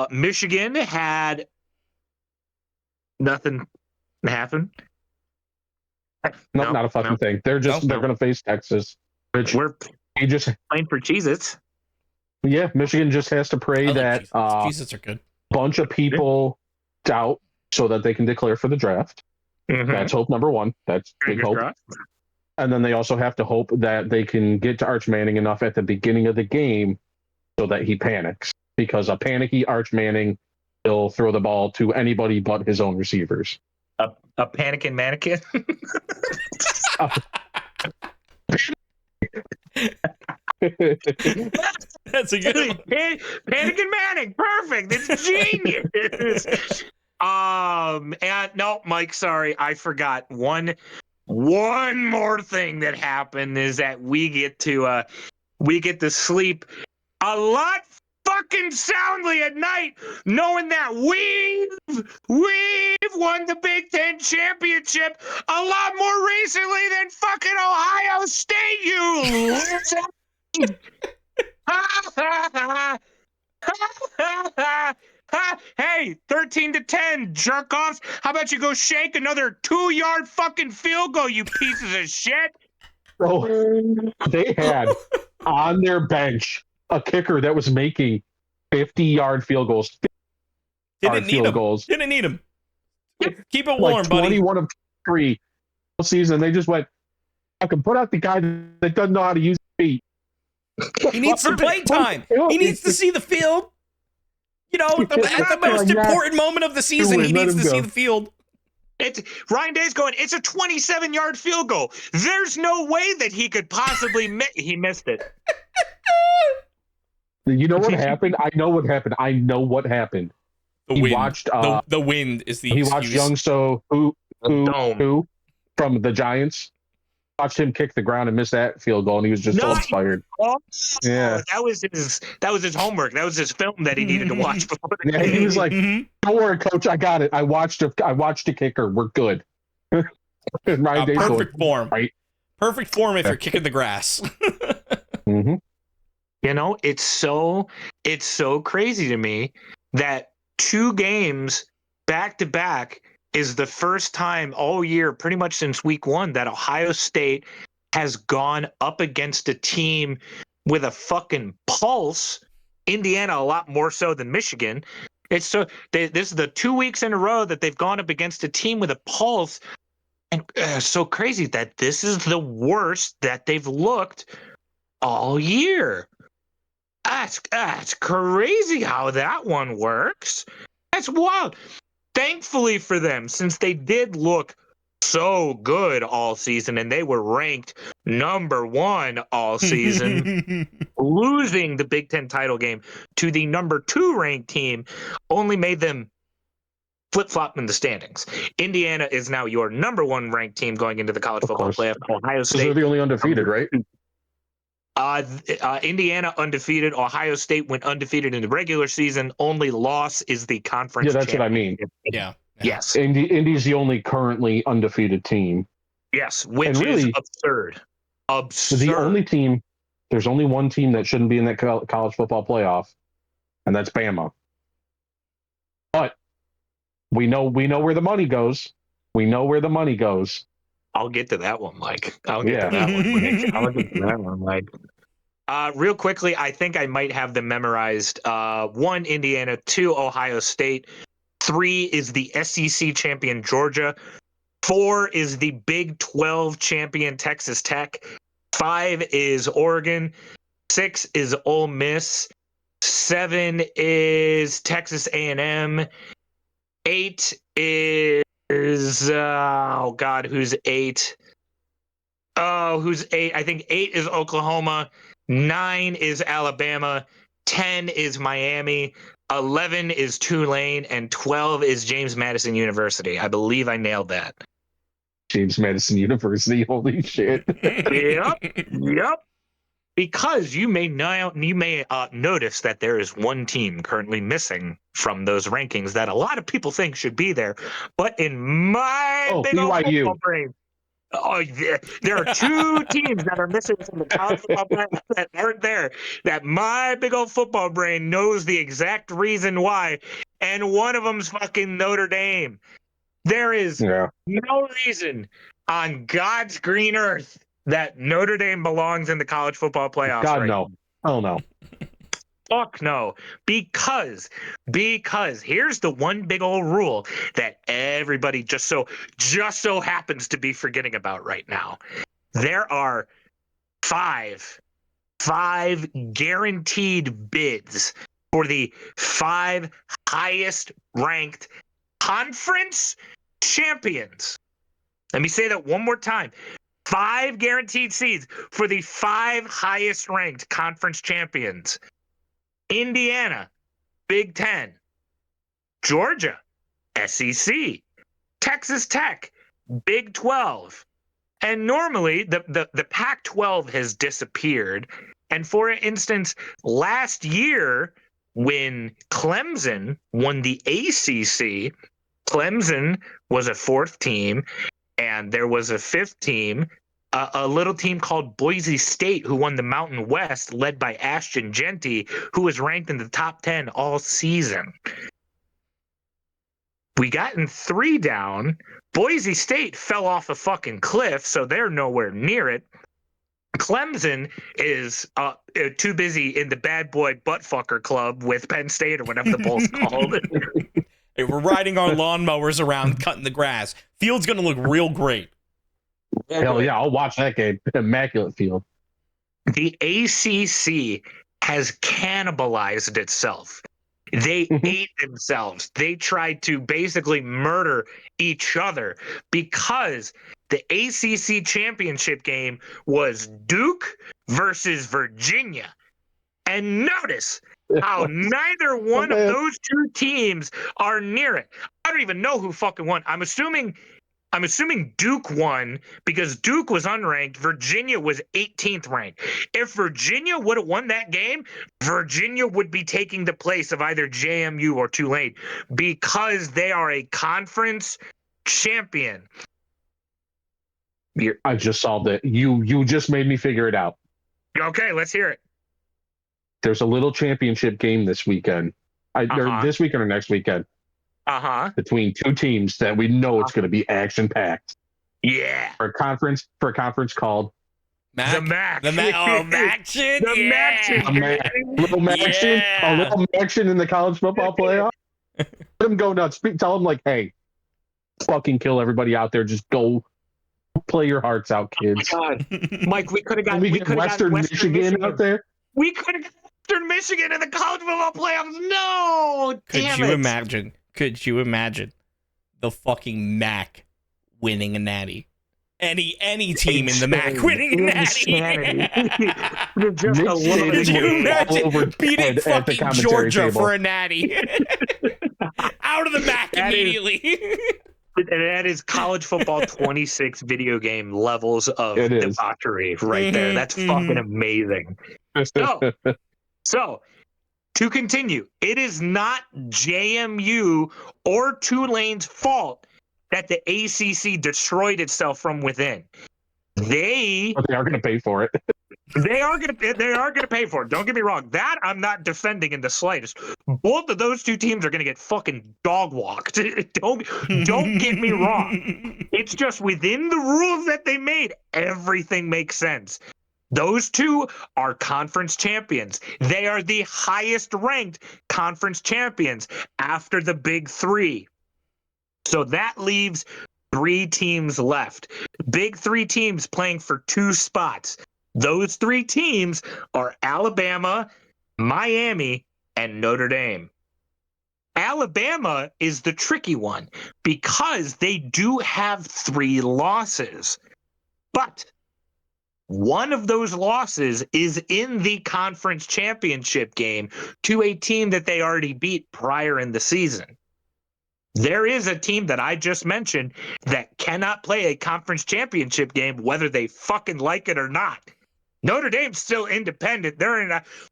Michigan had nothing happen. Not a fucking thing. They're going to face Texas. Which we're just playing for Cheez-Its. Yeah, Michigan just has to pray that Cheez-Its are good. Bunch of people doubt so that they can declare for the draft. Mm-hmm. That's hope number 1. That's big hope. And then they also have to hope that they can get to Arch Manning enough at the beginning of the game so that he panics. Because a panicky Arch Manning will throw the ball to anybody but his own receivers. A panicking mannequin. That's a good one. Panicking Manning, perfect. It's genius. And no, Mike, sorry, I forgot one more thing that happened is that we get to sleep a lot fucking soundly at night, knowing that we've won the Big Ten championship a lot more recently than fucking Ohio State, you loser. Hey, 13-10, jerk offs. How about you go shake another 2-yard fucking field goal, you pieces of shit? So they had on their bench a kicker that was making 50-yard field goals. Didn't need him. Goals. Didn't need him. Keep it Like warm, buddy. 21 of 3 season. They just went, I can put out the guy that doesn't know how to use his feet. He needs some play time. He needs to see the field. You know, at the most important moment of the season, he needs to see the field. Ryan Day's going, it's a 27-yard field goal. There's no way that he could possibly he missed it. You know what happened? I know what happened. The wind. Watched, the wind is the excuse. Watched Young So who from the Giants. Watched him kick the ground and miss that field goal, and he was just so inspired. Yeah, that was his homework. That was his film that he needed to watch before the game. He was like, "Don't worry, coach, I got it. I watched a kicker. We're good." Perfect form. Right? Perfect form if you're kicking the grass. Mm-hmm. You know, it's so crazy to me that 2 games back to back is the first time all year, pretty much since week 1, that Ohio State has gone up against a team with a fucking pulse. Indiana a lot more so than Michigan. This is the 2 weeks in a row that they've gone up against a team with a pulse, and so crazy that this is the worst that they've looked all year. That's crazy how that one works. That's wild. Thankfully for them, since they did look so good all season and they were ranked number 1 all season, losing the Big Ten title game to the number 2 ranked team only made them flip-flop in the standings. Indiana is now your number 1 ranked team going into the college football playoff. Ohio State. They're the only undefeated, right? Indiana undefeated. Ohio State went undefeated in the regular season. Only loss is the conference. Yeah, that's what I mean. Yeah. Yes. Indy's the only currently undefeated team. Yes, which is absurd. The only team. There's only one team that shouldn't be in that college football playoff, and that's Bama. But we know where the money goes. I'll get to that one, Mike. I'll get to that one, Mike. Real quickly, I think I might have them memorized. 1, Indiana. 2, Ohio State. 3 is the SEC champion, Georgia. 4 is the Big 12 champion, Texas Tech. 5 is Oregon. 6 is Ole Miss. 7 is Texas A&M. 8 is who's 8? Oh, who's 8? I think 8 is Oklahoma. 9 is Alabama. 10 is Miami. 11 is Tulane, and 12 is James Madison University. I believe I nailed that. James Madison University, holy shit! Yep. Because you may notice that there is one team currently missing from those rankings that a lot of people think should be there, but in my big old football brain, there are 2 teams that are missing from the college football playoff that aren't there. That my big old football brain knows the exact reason why, and one of them's fucking Notre Dame. There is no reason on God's green earth that Notre Dame belongs in the college football playoffs. God, no. Oh, no. Fuck no. Because here's the one big old rule that everybody just so happens to be forgetting about right now. there are five guaranteed bids for the 5 highest ranked conference champions. Let me say that one more time. 5 guaranteed seeds for the 5 highest ranked conference champions. Indiana, Big Ten. Georgia, SEC. Texas Tech, Big 12. And normally the Pac-12 has disappeared. And for instance, last year when Clemson won the ACC, Clemson was a 4th team, and there was a 5th team, a little team called Boise State, who won the Mountain West, led by Ashton Genty, who was ranked in the top 10 all season. We gotten 3 down. Boise State fell off a fucking cliff, so they're nowhere near it. Clemson is too busy in the bad boy buttfucker club with Penn State or whatever the bowl's called. Hey, we're riding our lawnmowers around cutting the grass. Field's going to look real great. Hell yeah, I'll watch that game. Immaculate field. The ACC has cannibalized itself. They ate themselves. They tried to basically murder each other because the ACC championship game was Duke versus Virginia. And notice how neither one of those 2 teams are near it. I don't even know who fucking won. I'm assuming Duke won because Duke was unranked. Virginia was 18th ranked. If Virginia would have won that game, Virginia would be taking the place of either JMU or Tulane because they are a conference champion. I just solved it. You just made me figure it out. Okay, let's hear it. There's a little championship game this weekend. Or this weekend or next weekend. Between 2 teams that we know it's going to be action packed. Yeah. For a conference called The Mac. The Maction. The Maction. A little Maction in the college football playoff. Let them go nuts. Tell them like, hey, fucking kill everybody out there. Just go play your hearts out, kids. Oh my God. Mike, we could have got Western Michigan out there. We could have got Western Michigan in the college football playoffs. No, damn it. Could you imagine the fucing MAC winning a natty? Any team in the MAC winning a natty? Could you imagine beating fucking Georgia table for a natty? Out of the MAC immediately. That is college football 26 video game levels of debauchery right there. That's fucking amazing. So, to continue, it is not JMU or Tulane's fault that the ACC destroyed itself from within. They are going to pay for it. They are going to pay for it. Don't get me wrong. That I'm not defending in the slightest. Both of those 2 teams are going to get fucking dog walked. Don't get me wrong. It's just within the rules that they made, everything makes sense. Those 2 are conference champions. They are the highest ranked conference champions after the big 3. So that leaves 3 teams left. Big 3 teams playing for 2 spots. Those 3 teams are Alabama, Miami, and Notre Dame. Alabama is the tricky one because they do have 3 losses. But one of those losses is in the conference championship game to a team that they already beat prior in the season. There is a team that I just mentioned that cannot play a conference championship game whether they fucking like it or not. Notre Dame's still independent.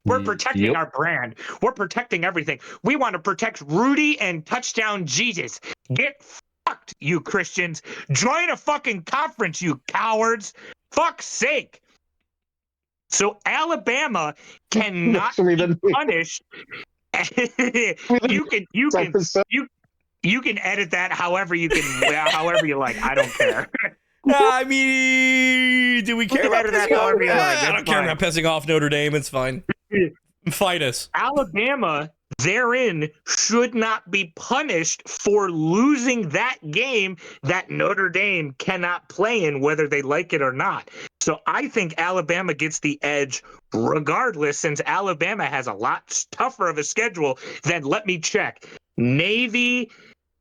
We're protecting our brand. We're protecting everything. We want to protect Rudy and touchdown Jesus. Get fucked, you Christians. Join a fucking conference, you cowards. Fuck's sake. So Alabama cannot be punished. You can edit that however you like. I don't care. I mean, do we care about pissing off? I don't care about pissing off Notre Dame. It's fine. Fight us. Alabama, therein should not be punished for losing that game that Notre Dame cannot play in, whether they like it or not. So I think Alabama gets the edge regardless, since Alabama has a lot tougher of a schedule than, let me check, Navy,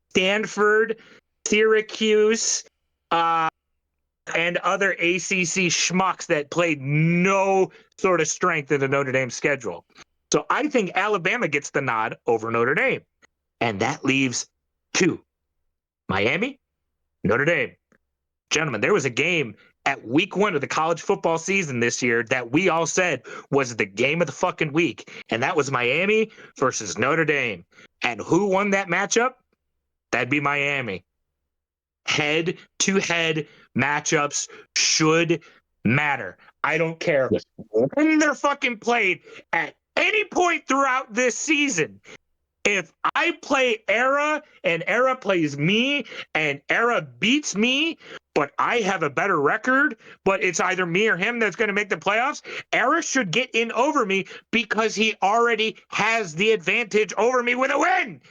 Stanford, Syracuse, and other ACC schmucks that played no sort of strength in the Notre Dame schedule. So I think Alabama gets the nod over Notre Dame. And that leaves two: Miami, Notre Dame. Gentlemen, there was a game at week 1 of the college football season this year that we all said was the game of the fucking week. And that was Miami versus Notre Dame. And who won that matchup? That'd be Miami. Head-to-head matchups should matter. I don't care when they're fucking played at any point throughout this season. If I play Era and Era plays me and Era beats me, but I have a better record, but it's either me or him that's going to make the playoffs, Era should get in over me because he already has the advantage over me with a win.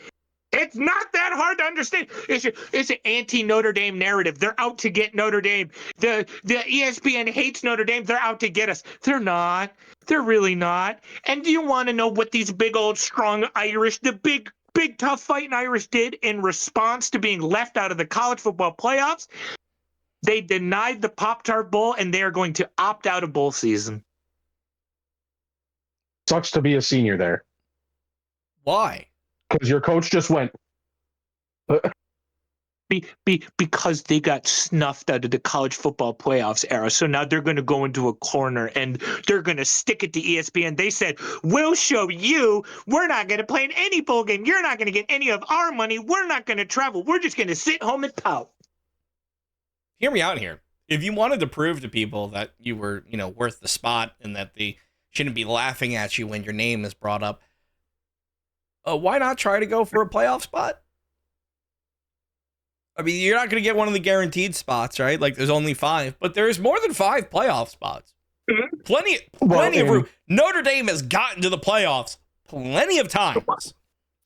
It's not that hard to understand. It's an anti-Notre Dame narrative. They're out to get Notre Dame. The ESPN hates Notre Dame. They're out to get us. They're not. They're really not. And do you want to know what these big old strong Irish, the big tough fighting Irish did in response to being left out of the college football playoffs? They denied the Pop-Tart Bowl, and they are going to opt out of bowl season. Sucks to be a senior there. Why? Because your coach just went. Because they got snuffed out of the college football playoffs era. So now they're going to go into a corner and they're going to stick it to ESPN. They said, we'll show you. We're not going to play in any bowl game. You're not going to get any of our money. We're not going to travel. We're just going to sit home and pout. Hear me out here. If you wanted to prove to people that you were, worth the spot and that they shouldn't be laughing at you when your name is brought up, why not try to go for a playoff spot? I mean, you're not going to get one of the guaranteed spots, right? Like, there's only 5, but there's more than 5 playoff spots. Mm-hmm. Plenty of room. Notre Dame has gotten to the playoffs plenty of times.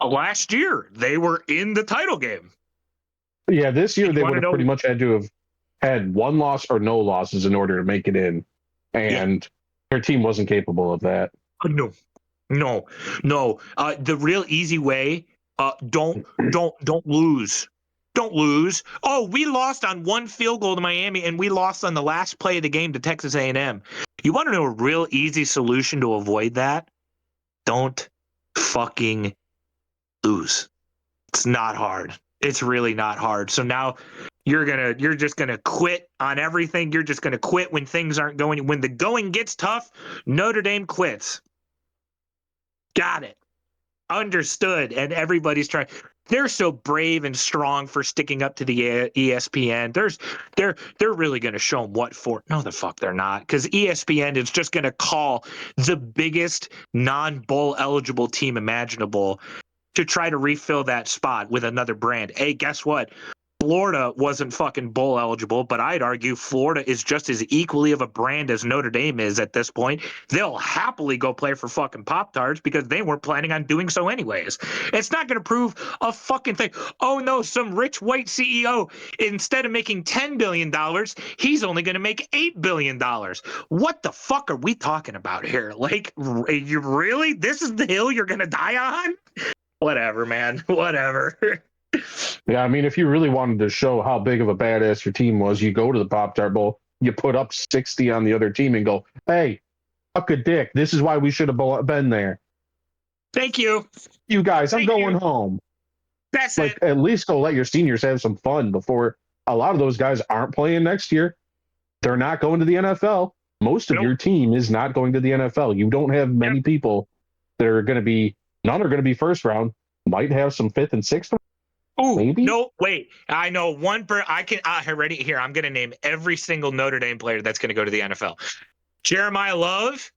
Last year, they were in the title game. Yeah, this year they would have pretty much had to have had 1 loss or no losses in order to make it in, and their team wasn't capable of that. No. The real easy way: don't lose. Don't lose. Oh, we lost on 1 field goal to Miami, and we lost on the last play of the game to Texas A&M. You want to know a real easy solution to avoid that? Don't fucking lose. It's not hard. It's really not hard. So now you're just gonna quit on everything. You're just gonna quit when things aren't going. When the going gets tough, Notre Dame quits. Got it. Understood. And everybody's trying. They're so brave and strong for sticking up to the ESPN. They're really going to show them what for. No, the fuck they're not, because ESPN is just going to call the biggest non-bowl eligible team imaginable to try to refill that spot with another brand. Hey, guess what? Florida wasn't fucking bowl eligible, but I'd argue Florida is just as equally of a brand as Notre Dame is at this point. They'll happily go play for fucking Pop-Tarts because they weren't planning on doing so anyways. It's not going to prove a fucking thing. Oh no, some rich white CEO, instead of making $10 billion, he's only going to make $8 billion. What the fuck are we talking about here? Like, you really? This is the hill you're going to die on? Whatever, man. Whatever. Yeah, I mean, if you really wanted to show how big of a badass your team was, you go to the Pop-Tart Bowl, you put up 60 on the other team and go, hey, fuck a dick. This is why we should have been there. Thank you. You guys, I'm going home. That's like, it. At least go let your seniors have some fun before a lot of those guys aren't playing next year. They're not going to the NFL. Most of your team is not going to the NFL. You don't have many people that are going to be, none are going to be first round. Might have some 5th and 6th. Ooh, maybe? No, wait. I know one I can ready here. I'm going to name every single Notre Dame player that's going to go to the NFL. Jeremiah Love.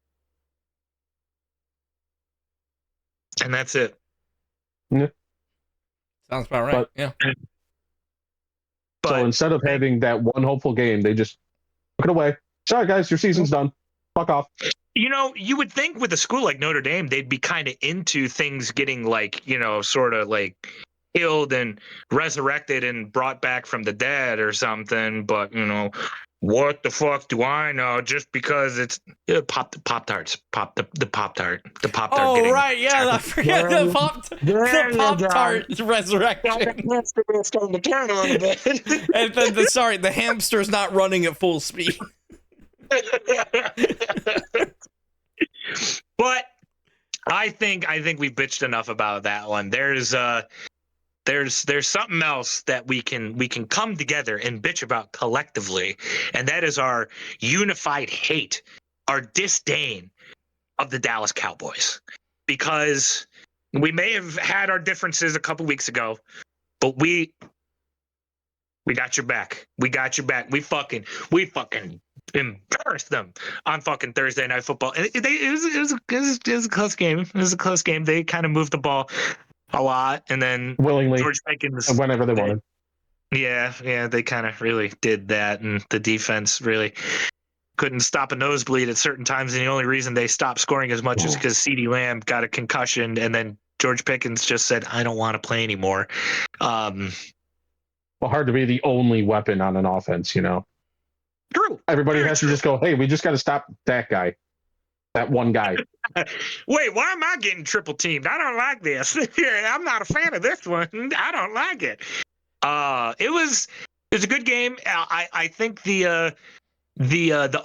And that's it. Yeah. Sounds about right. Yeah. So instead of having that one hopeful game, they just took it away. Sorry, guys, your season's done. Fuck off. You would think with a school like Notre Dame, they'd be kind of into things getting like, sort of like killed and resurrected and brought back from the dead or something. But, what the fuck do I know? Just because it's Pop-Tarts, the Pop-Tart, Oh, getting right. Yeah, I forget there, the there you go. Pop-Tart resurrection. It's starting to turn a little bit. And then the hamster's not running at full speed. But I think we've bitched enough about that one. There's something else that we can come together and bitch about collectively, and that is our unified hate, our disdain of the Dallas Cowboys. Because we may have had our differences a couple weeks ago, but we got your back. We got your back. We fucking embarrassed them on fucking Thursday Night Football. And it was a close game. It was a close game. They kind of moved the ball a lot, and then willingly, George Pickens, whenever they wanted. Yeah, they kind of really did that, and the defense really couldn't stop a nosebleed at certain times. And the only reason they stopped scoring as much is because CeeDee Lamb got a concussion, and then George Pickens just said, "I don't want to play anymore." Well, hard to be the only weapon on an offense, True. Everybody has to just go, hey, we just got to stop that guy, that one guy. Wait, why am I getting triple teamed? I don't like this. I'm not a fan of this one. I don't like it. It was a good game. I think the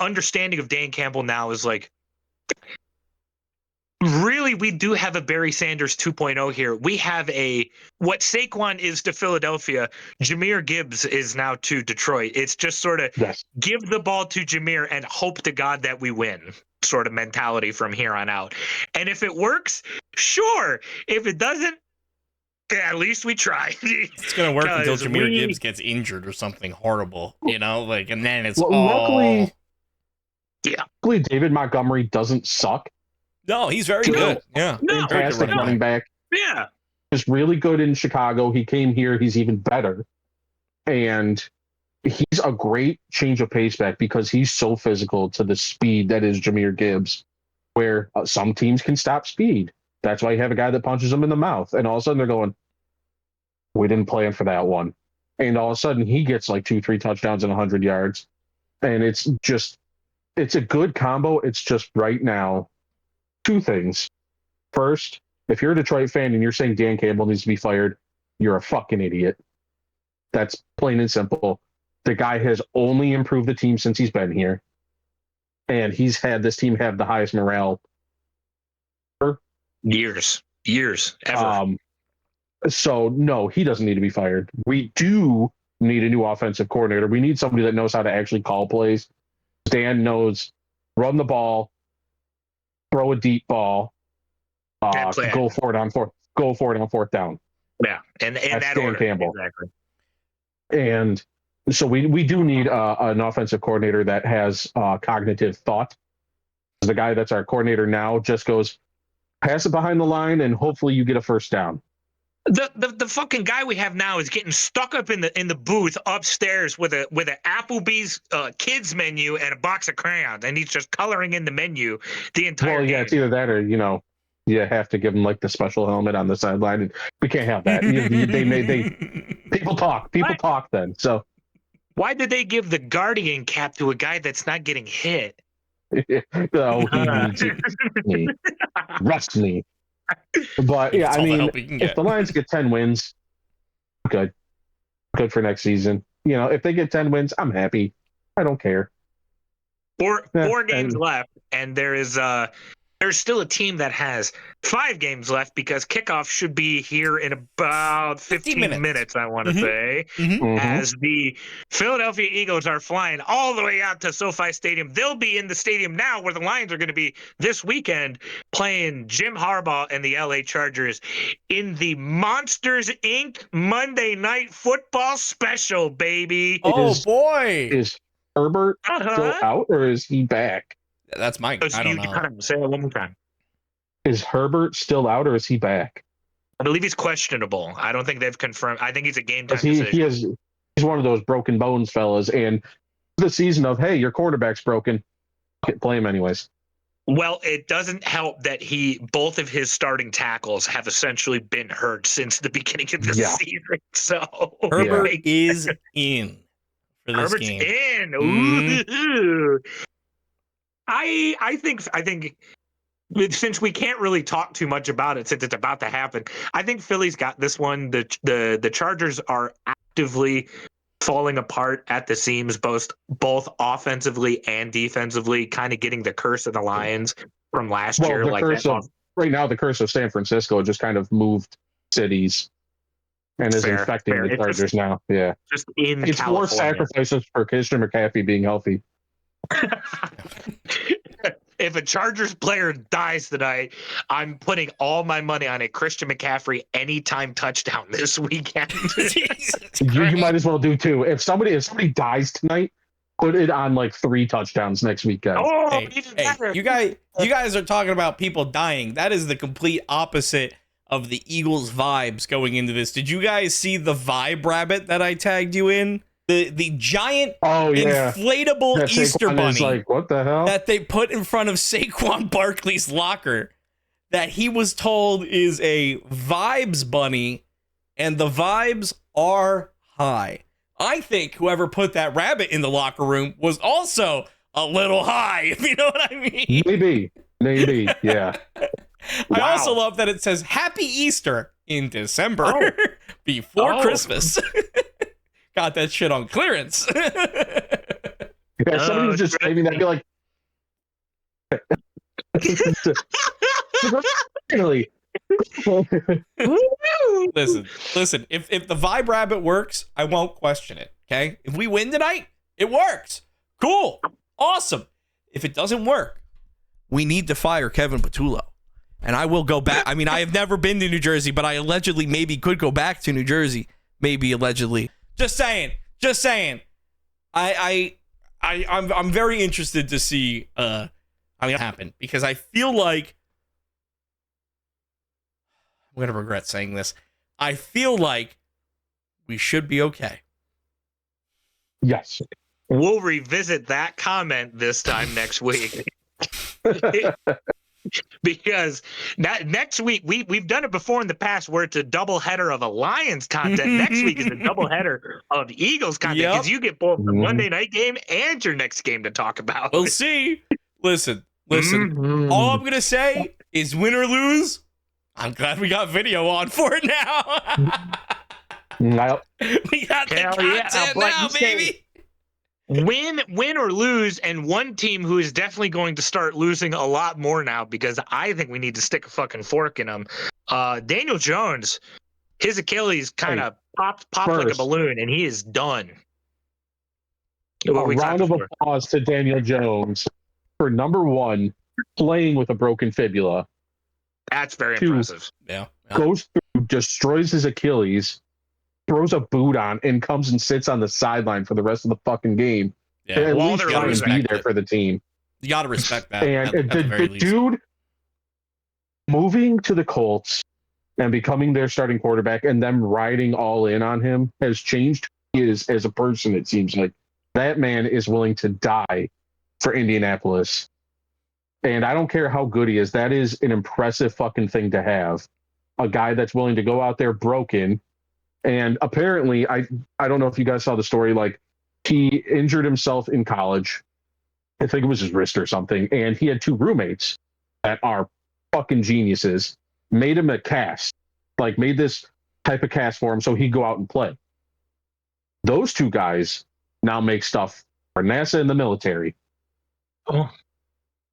understanding of Dan Campbell now is like, really, we do have a Barry Sanders 2.0 here. We have what Saquon is to Philadelphia, Jahmyr Gibbs is now to Detroit. It's just sort of give the ball to Jahmyr and hope to God that we win sort of mentality from here on out. And if it works, sure. If it doesn't, at least we tried. It's going to work until Jahmyr Gibbs gets injured or something horrible, and then it's luckily, David Montgomery doesn't suck. No, he's very good. Yeah. Fantastic running back. Yeah. He's really good in Chicago. He came here. He's even better. And he's a great change of pace back because he's so physical to the speed that is Jahmyr Gibbs, where some teams can stop speed. That's why you have a guy that punches them in the mouth. And all of a sudden they're going, we didn't plan for that one. And all of a sudden he gets like 2-3 touchdowns and 100 yards. And it's a good combo. It's just right now, two things. First, if you're a Detroit fan and you're saying Dan Campbell needs to be fired, you're a fucking idiot. That's plain and simple. The guy has only improved the team since he's been here. And he's had this team have the highest morale for years, ever. So, no, he doesn't need to be fired. We do need a new offensive coordinator. We need somebody that knows how to actually call plays. Dan knows run the ball, throw a deep ball, go for it on fourth down. Yeah, and that's that Dan order. Campbell. Exactly. And so we do need an offensive coordinator that has cognitive thought. The guy that's our coordinator now just goes, pass it behind the line, and hopefully you get a first down. The fucking guy we have now is getting stuck up in the booth upstairs with an Applebee's kids menu and a box of crayons, and he's just coloring in the menu the entire game. It's either that or you have to give him like the special helmet on the sideline, and we can't have that. People talk then. So why did they give the Guardian cap to a guy that's not getting hit? No, he needs it. Rest me. But yeah, I mean, if the Lions get 10 wins, good for next season. If they get 10 wins, I'm happy. I don't care. Four games left, and there's still a team that has 5 games left because kickoff should be here in about 15 minutes, I want to say, as the Philadelphia Eagles are flying all the way out to SoFi Stadium. They'll be in the stadium now where the Lions are going to be this weekend playing Jim Harbaugh and the LA Chargers in the Monsters, Inc. Monday Night Football special, baby. Boy. Is Herbert still out or is he back? That's Mike. I don't know. Say it one more time. Is Herbert still out or is he back? I believe he's questionable. I don't think they've confirmed. I think he's a game time decision. He's one of those broken bones fellas, and the season of, hey, your quarterback's broken, play him anyways. Well, it doesn't help that both of his starting tackles have essentially been hurt since the beginning of the season. So Herbert is in for this Herbert's game. in. Mm-hmm. Ooh. I think since we can't really talk too much about it since it's about to happen, I think Philly's got this one. The Chargers are actively falling apart at the seams, both offensively and defensively, kind of getting the curse of the Lions from last year. The curse of right now, the curse of San Francisco just kind of moved cities and is infecting the Chargers now. Yeah, just in it's California. More sacrifices for Christian McCaffrey being healthy. If a Chargers player dies tonight, I'm putting all my money on a Christian McCaffrey anytime touchdown this weekend. you might as well do too. If somebody dies tonight, put it on like 3 touchdowns next weekend. Oh, hey, you guys are talking about people dying. That is the complete opposite of the Eagles vibes going into this. Did you guys see the vibe rabbit that I tagged you in? The giant inflatable that Easter Saquon bunny is like, what the hell? that they put in front of Saquon Barkley's locker that he was told is a vibes bunny, and the vibes are high. I think whoever put that rabbit in the locker room was also a little high, if you know what I mean. Maybe, yeah. I also love that it says Happy Easter in December before Christmas. Got that shit on clearance. Yeah, somebody was just saying that, I'd be like, really? Listen. If the vibe rabbit works, I won't question it. Okay, if we win tonight, it works. Cool, awesome. If it doesn't work, we need to fire Kevin Patullo, and I will go back. I mean, I have never been to New Jersey, but I allegedly maybe could go back to New Jersey. Maybe allegedly. Just saying. I'm very interested to see happen, because I feel like I'm gonna regret saying this. I feel like we should be okay. Yes. We'll revisit that comment this time next week. Because next week we've done it before in the past where it's a double header of a Lions content. Next week is a double header of Eagles content, because you get both the Monday night game and your next game to talk about. We'll see. Listen. All I'm gonna say is, win or lose, I'm glad we got video on for it now. We got the content now, baby. Win or lose, and one team who is definitely going to start losing a lot more now, because I think we need to stick a fucking fork in them. Daniel Jones, his Achilles kind of popped like a balloon, and he is done. A round of applause to Daniel Jones for number 1, playing with a broken fibula. That's very impressive. Yeah. Goes through, destroys his Achilles, throws a boot on, and comes and sits on the sideline for the rest of the fucking game. Yeah. At least try and be there for the team. You got to respect that. And the dude moving to the Colts and becoming their starting quarterback and them riding all in on him has changed who he is as a person, it seems like. That man is willing to die for Indianapolis. And I don't care how good he is. That is an impressive fucking thing to have. A guy that's willing to go out there broken. And apparently, I don't know if you guys saw the story, like, he injured himself in college. I think it was his wrist or something. And he had 2 roommates that are fucking geniuses. Made him a cast. Like, made this type of cast for him so he'd go out and play. Those 2 guys now make stuff for NASA and the military. Oh.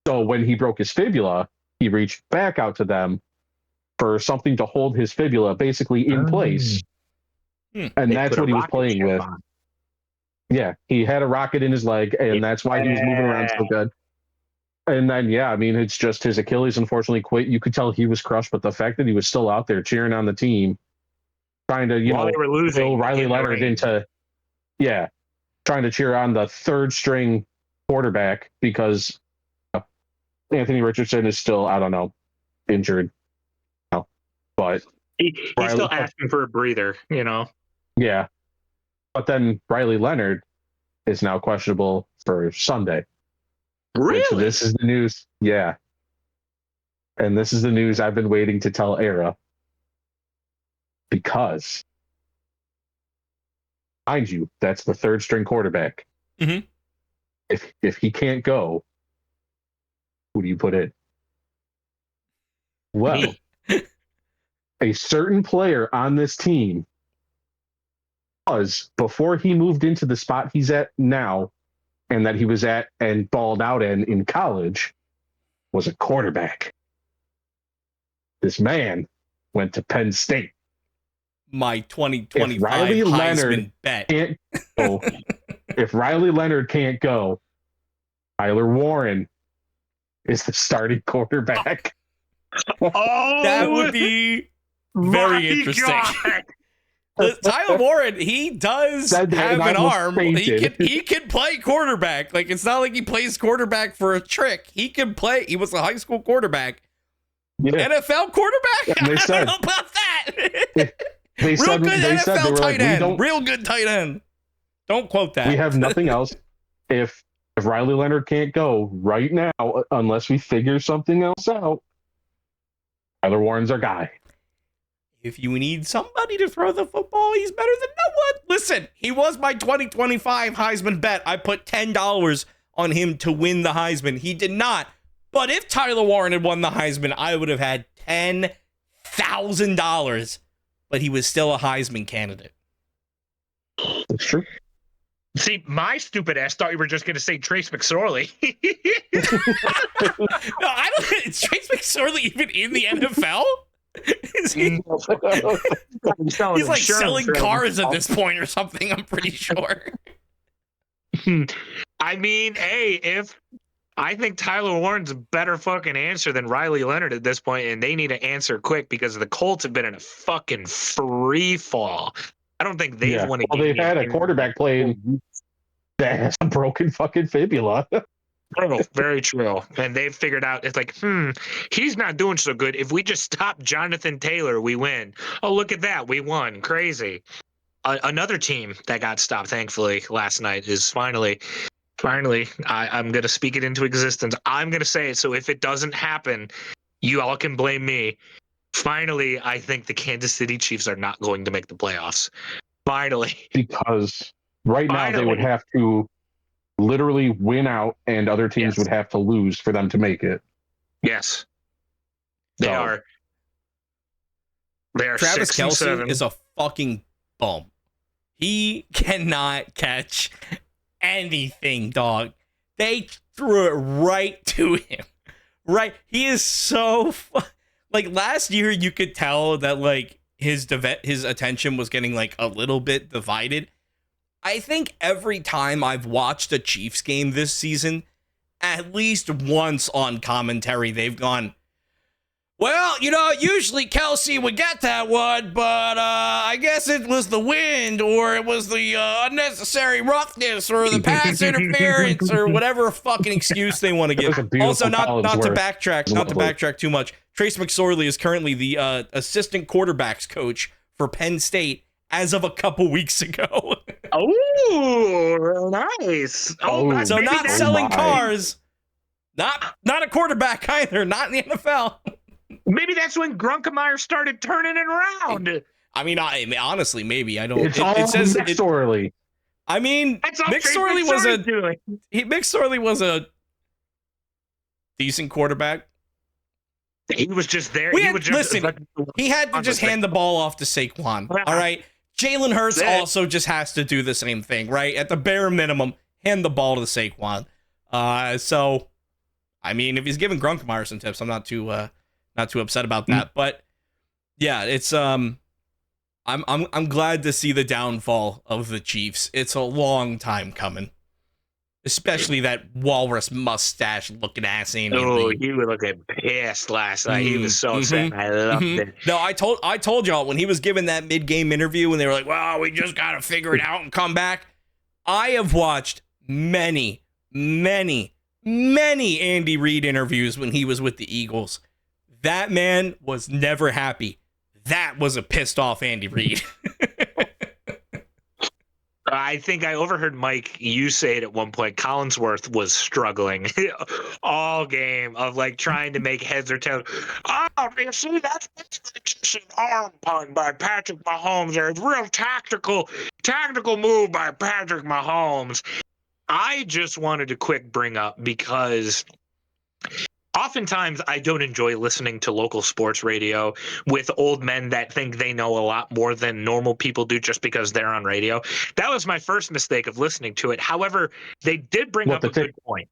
So when he broke his fibula, he reached back out to them for something to hold his fibula basically in place. And that's what he was playing with. Yeah, he had a rocket in his leg, and that's why he was moving around so good. And then, it's just his Achilles unfortunately quit. You could tell he was crushed, but the fact that he was still out there cheering on the team, trying to, they were losing, Bill Riley Leonard into, trying to cheer on the 3rd string quarterback because Anthony Richardson is still, I don't know, injured. But he's still asking for a breather, Yeah. But then Riley Leonard is now questionable for Sunday. Really? So this is the news. Yeah. And this is the news I've been waiting to tell Era. Because, mind you, that's the third string quarterback. Mm-hmm. If he can't go, who do you put in? Well, a certain player on this team was, before he moved into the spot he's at now, and that he was at and balled out in college, was a quarterback. This man went to Penn State. My 2025 If Riley Heisman Leonard bet. Can't go, if Riley Leonard can't go, Tyler Warren is the starting quarterback. Oh, That would be very interesting. Tyler Warren, he does have an arm. He can play quarterback. Like, it's not like he plays quarterback for a trick. He can play. He was a high school quarterback. Yeah. NFL quarterback? I don't know about that. Real good NFL tight end. Real good tight end. Don't quote that. We have nothing else. If Riley Leonard can't go right now, unless we figure something else out, Tyler Warren's our guy. If you need somebody to throw the football, he's better than no one. Listen, he was my 2025 Heisman bet. I put $10 on him to win the Heisman. He did not. But if Tyler Warren had won the Heisman, I would have had $10,000. But he was still a Heisman candidate. That's true. See, my stupid ass thought you were just going to say Trace McSorley. No, I don't. Is Trace McSorley even in the NFL? Is he? He's like selling cars at this point or something, I'm pretty sure. I mean, hey, I think Tyler Warren's a better fucking answer than Riley Leonard at this point, and they need to answer quick because the Colts have been in a fucking free fall. I don't think they've won a game. They've had a quarterback playing that has a broken fucking fibula. Oh, very true. And they've figured out, it's like, he's not doing so good. If we just stop Jonathan Taylor, we win. Oh, look at that. We won. Crazy. Another team that got stopped, thankfully, last night is finally, I'm going to speak it into existence. I'm going to say it. So if it doesn't happen, you all can blame me. Finally, I think the Kansas City Chiefs are not going to make the playoffs. Finally. Because right now they would have to literally win out and other teams would have to lose for them to make it. Yes. They are Travis 6 and Kelce 7. is a fucking bum. He cannot catch anything, dog. They threw it right to him. Right. He is so like last year you could tell that like his attention was getting like a little bit divided. I think every time I've watched a Chiefs game this season, at least once on commentary, they've gone, well, usually Kelce would get that one, but I guess it was the wind or it was the unnecessary roughness or the pass interference or whatever fucking excuse they want to give. Also, not to backtrack too much. Trace McSorley is currently the assistant quarterbacks coach for Penn State as of a couple weeks ago. Oh, nice. So not selling cars, not a quarterback either, not in the NFL. Maybe that's when Grunkemeyer started turning it around. I mean, honestly, maybe I don't. It says McSorley. I mean, McSorley was a decent quarterback. He was just there. He had to just hand the ball off to Saquon. All right. Jalen Hurts also just has to do the same thing, right? At the bare minimum, hand the ball to Saquon. So, I mean, if he's giving Grunkemeyer some tips, I'm not too upset about that. But yeah, it's I'm glad to see the downfall of the Chiefs. It's a long time coming. Especially that walrus mustache looking ass Andy Reid. He was looking pissed last night. He was so sad. I loved it. No, I told y'all when he was giving that mid-game interview and they were like, well, we just got to figure it out and come back. I have watched many, many, many Andy Reid interviews when he was with the Eagles. That man was never happy. That was a pissed off Andy Reid. I think I overheard Mike, you say it at one point. Collinsworth was struggling all game of like trying to make heads or tails. Oh, you see, that's just an arm punt by Patrick Mahomes. There's real tactical move by Patrick Mahomes. I just wanted to quick bring up because oftentimes I don't enjoy listening to local sports radio with old men that think they know a lot more than normal people do just because they're on radio. That was my first mistake of listening to it. However, they did bring up a good point.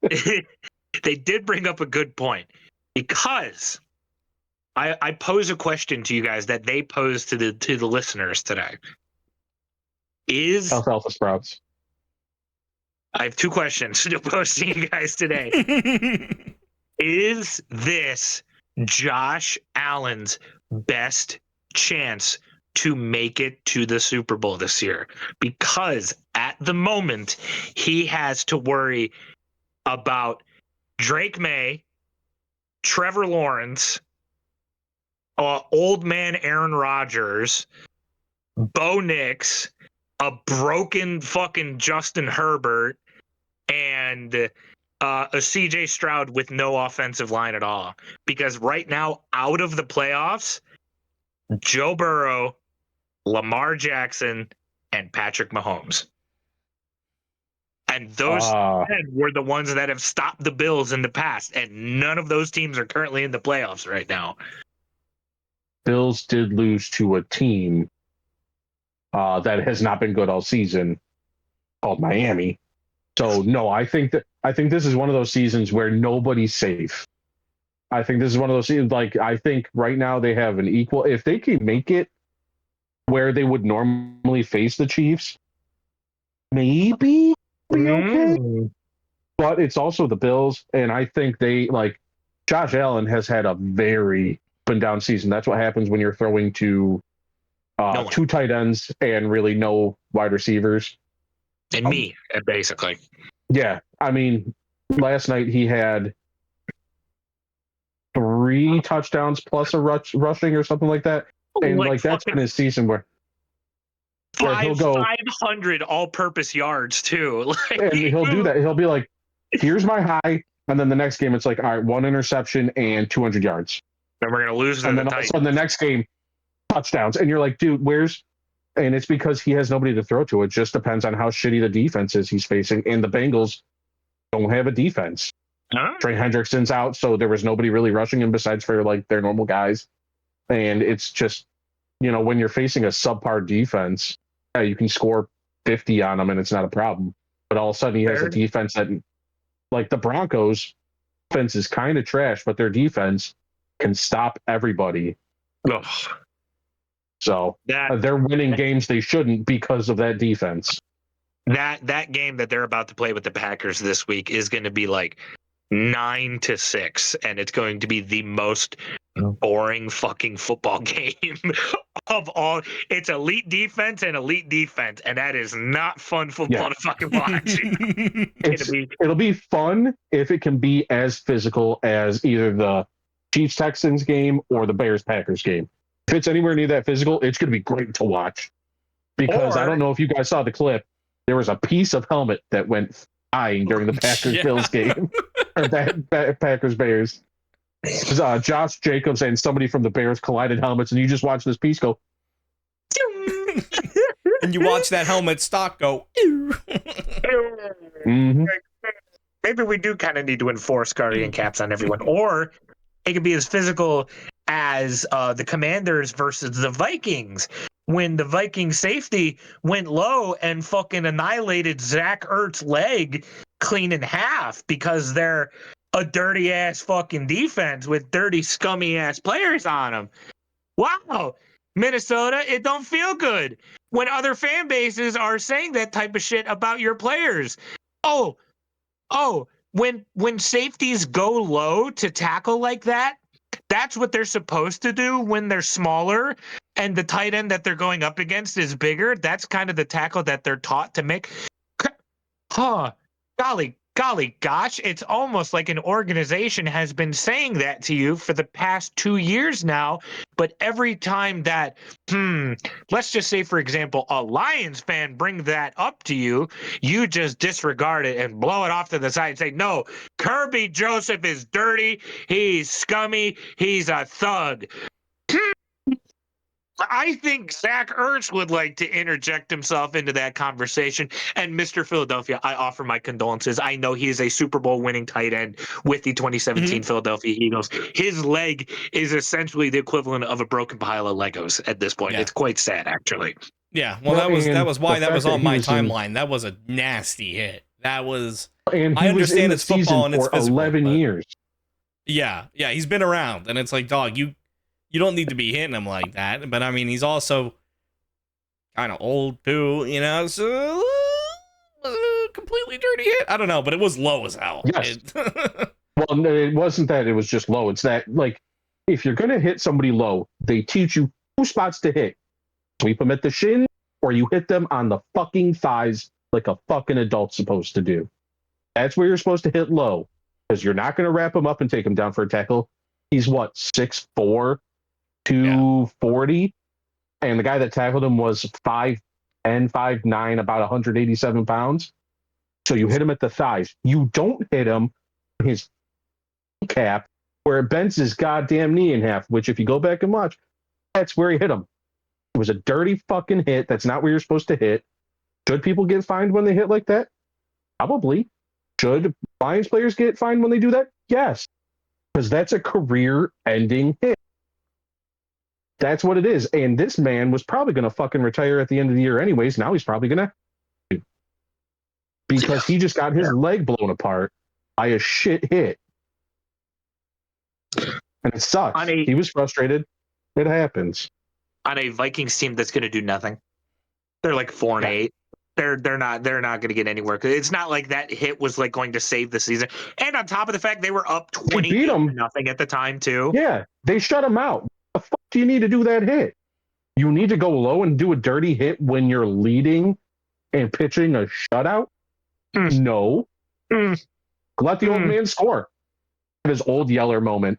They did bring up a good point because I pose a question to you guys that they posed to the listeners today. Alfalfa sprouts. I have two questions to pose to you guys today. Is this Josh Allen's best chance to make it to the Super Bowl this year? Because at the moment, he has to worry about Drake May, Trevor Lawrence, old man Aaron Rodgers, Bo Nix, a broken fucking Justin Herbert, and a CJ Stroud with no offensive line at all. Because right now, out of the playoffs, Joe Burrow, Lamar Jackson, and Patrick Mahomes. And those were the ones that have stopped the Bills in the past. And none of those teams are currently in the playoffs right now. Bills did lose to a team that has not been good all season called Miami. So no, I think this is one of those seasons where nobody's safe. I think this is one of those seasons, like, I think right now they have an equal, if they can make it where they would normally face the Chiefs, maybe be okay. But it's also the Bills, and I think Josh Allen has had a very up and down season. That's what happens when you're throwing to two tight ends and really no wide receivers. And me, basically. Yeah. I mean, last night he had 3 touchdowns plus a rushing or something like that. And that's been his season where he'll go 500 all-purpose yards too. And he'll do that. He'll be like, here's my high. And then the next game, it's like, all right, 1 interception and 200 yards. Then we're going to lose. And then all of a sudden the next game, touchdowns. And you're like, dude, and it's because he has nobody to throw to. It just depends on how shitty the defense is he's facing. And the Bengals don't have a defense. Trey Hendrickson's out, so there was nobody really rushing him besides for their normal guys. And it's just, when you're facing a subpar defense, you can score 50 on them and it's not a problem. But all of a sudden he has a defense that, like the Broncos, defense is kind of trash, but their defense can stop everybody. Ugh. So they're winning games they shouldn't because of that defense. That game that they're about to play with the Packers this week is going to be like 9-6, and it's going to be the most boring fucking football game of all. It's elite defense, and that is not fun football to fucking watch. It'll be fun if it can be as physical as either the Chiefs-Texans game or the Bears-Packers game. If it's anywhere near that physical, it's going to be great to watch. Because I don't know if you guys saw the clip, there was a piece of helmet that went flying during the Packers-Bills game. Or Packers-Bears. Josh Jacobs and somebody from the Bears collided helmets, and you just watch this piece go. And you watch that helmet stock go. Mm-hmm. Maybe we do kind of need to enforce guardian caps on everyone. Or it could be as physical as the Commanders versus the Vikings, when the Viking safety went low and fucking annihilated Zach Ertz's leg clean in half because they're a dirty ass fucking defense with dirty scummy ass players on them. Wow, Minnesota, it don't feel good when other fan bases are saying that type of shit about your players. When safeties go low to tackle like that, that's what they're supposed to do when they're smaller and the tight end that they're going up against is bigger. That's kind of the tackle that they're taught to make. Golly, golly gosh, it's almost like an organization has been saying that to you for the past 2 years now. But every time that, let's just say, for example, a Lions fan bring that up to you, you just disregard it and blow it off to the side and say, no, Kirby Joseph is dirty. He's scummy. He's a thug. I think Zach Ertz would like to interject himself into that conversation. And Mr. Philadelphia, I offer my condolences. I know he is a Super Bowl winning tight end with the 2017 Philadelphia Eagles. His leg is essentially the equivalent of a broken pile of Legos at this point. Yeah. It's quite sad, actually. Yeah, well, that was why that was on my timeline. That was a nasty hit. That was. And I understand it's football and it's physical, 11 years. Yeah, he's been around, and it's like, dog, you don't need to be hitting him like that. But I mean, he's also kind of old too, you know. So completely dirty hit. I don't know, but it was low as hell. Yes. Well, no, it wasn't that. It was just low. It's that, like, if you're gonna hit somebody low, they teach you 2 spots to hit. Sweep them at the shin, or you hit them on the fucking thighs like a fucking adult's supposed to do. That's where you're supposed to hit low, because you're not going to wrap him up and take him down for a tackle. He's what, 6'4", 240, and the guy that tackled him was 5'10", 5'9", about 187 pounds. So you hit him at the thighs. You don't hit him in his cap where it bends his goddamn knee in half, which if you go back and watch, that's where he hit him. It was a dirty fucking hit. That's not where you're supposed to hit. Should people get fined when they hit like that? Probably. Should Lions players get fined when they do that? Yes. Because that's a career-ending hit. That's what it is. And this man was probably going to fucking retire at the end of the year anyways. Now he's probably going to. Because he just got his leg blown apart by a shit hit. And it sucks. He was frustrated. It happens. On a Vikings team that's going to do nothing. They're like 4-8. They're not going to get anywhere. It's not like that hit was like going to save the season. And on top of the fact they were up 20-0 at the time too. Yeah, they shut him out. What the fuck do you need to do that hit? You need to go low and do a dirty hit when you're leading and pitching a shutout? No. Let the old man score. His old Yeller moment.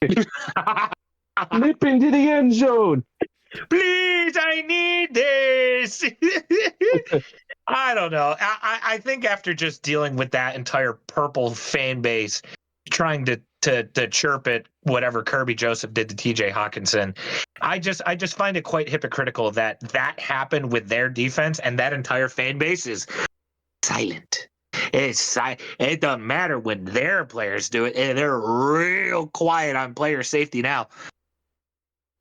Slip into the end zone. Please, I need this. I don't know. I think after just dealing with that entire purple fan base trying to chirp at whatever Kirby Joseph did to TJ Hawkinson, I just find it quite hypocritical that happened with their defense and that entire fan base is silent. It doesn't matter when their players do it. And they're real quiet on player safety now.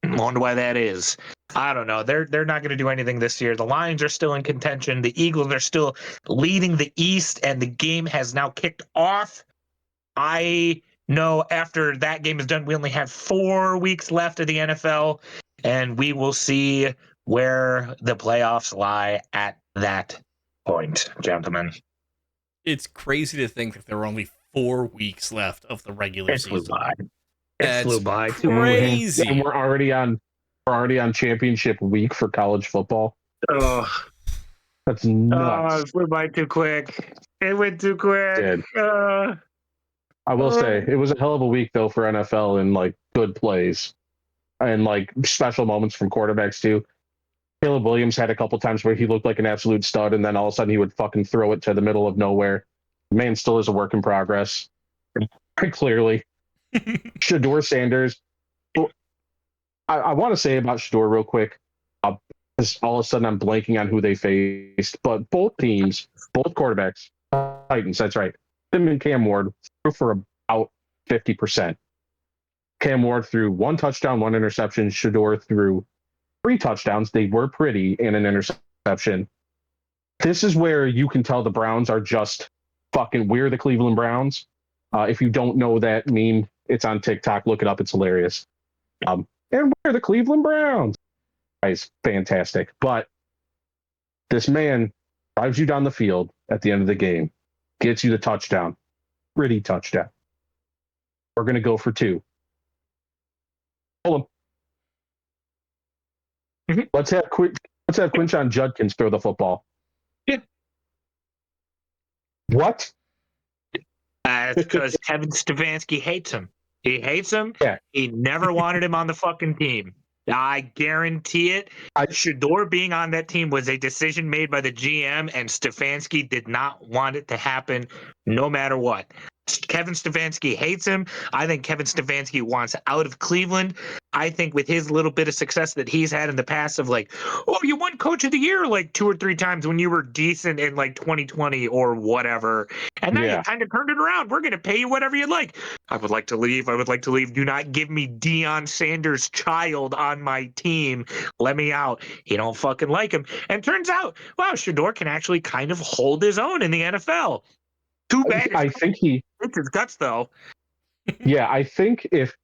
I wonder why that is. I don't know. They're not going to do anything this year. The Lions are still in contention. The Eagles are still leading the East, and the game has now kicked off. I know after that game is done, we only have 4 weeks left of the NFL, and we will see where the playoffs lie at that point, gentlemen. It's crazy to think that there are only 4 weeks left of the regular season. It flew by. Crazy. And we're already on championship week for college football. Oh, that's nuts. Oh, it flew by too quick. It went too quick. I will say it was a hell of a week though for NFL and like good plays and like special moments from quarterbacks too. Caleb Williams had a couple times where he looked like an absolute stud, and then all of a sudden he would fucking throw it to the middle of nowhere. The man still is a work in progress. Clearly. Shador Sanders. I want to say about Shador real quick, because all of a sudden I'm blanking on who they faced, but both teams, both quarterbacks, Titans, that's right. Him and Cam Ward threw for about 50%. Cam Ward threw 1 touchdown, 1 interception. Shador threw 3 touchdowns. They were pretty, and an interception. This is where you can tell the Browns are just fucking, we're the Cleveland Browns. If you don't know that meme, it's on TikTok. Look it up. It's hilarious. And we're the Cleveland Browns. It's fantastic. But this man drives you down the field at the end of the game, gets you the touchdown. Pretty touchdown. We're going to go for 2. Hold him. Mm-hmm. Let's have Quinshon Judkins throw the football. Yeah. What? It's because Kevin Stefanski hates him. He hates him. Yeah. He never wanted him on the fucking team. I guarantee it. Shador being on that team was a decision made by the GM, and Stefanski did not want it to happen no matter what. Kevin Stefanski hates him. I think Kevin Stefanski wants out of Cleveland. I think with his little bit of success that he's had in the past of like, oh, you won coach of the year like 2 or 3 times when you were decent in like 2020 or whatever. And now you kind of turned it around. We're going to pay you whatever you'd like. I would like to leave. I would like to leave. Do not give me Deion Sanders' child on my team. Let me out. You don't fucking like him. And turns out, wow, Shador can actually kind of hold his own in the NFL. Too bad. I think it's his guts, though. Yeah, I think if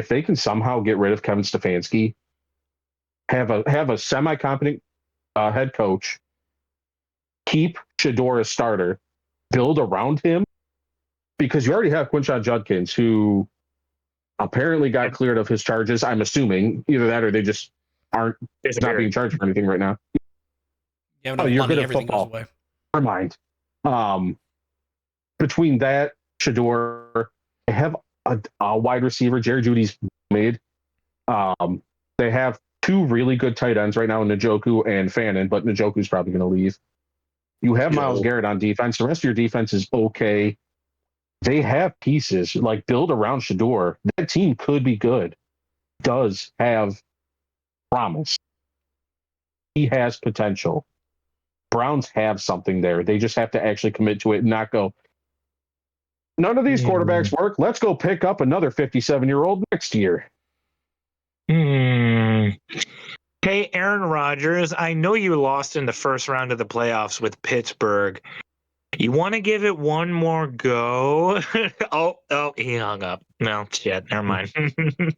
they can somehow get rid of Kevin Stefanski, have a semi-competent head coach, keep Shador a starter, build around him, because you already have Quinshon Judkins, who apparently got cleared of his charges. I'm assuming either that or they just aren't not being charged for anything right now. Yeah, no, you're good at football. Never mind. Between that, Shador, they have a wide receiver, Jerry Jeudy's made. They have 2 really good tight ends right now, Njoku and Fannin, but Njoku's probably going to leave. You have Myles Garrett on defense. The rest of your defense is okay. They have pieces, like build around Shador. That team could be good. Does have promise. He has potential. Browns have something there. They just have to actually commit to it and not go, none of these quarterbacks work. Let's go pick up another 57-year-old next year. Hey, Aaron Rodgers, I know you lost in the first round of the playoffs with Pittsburgh. You want to give it one more go? oh, he hung up. No, shit, never mind.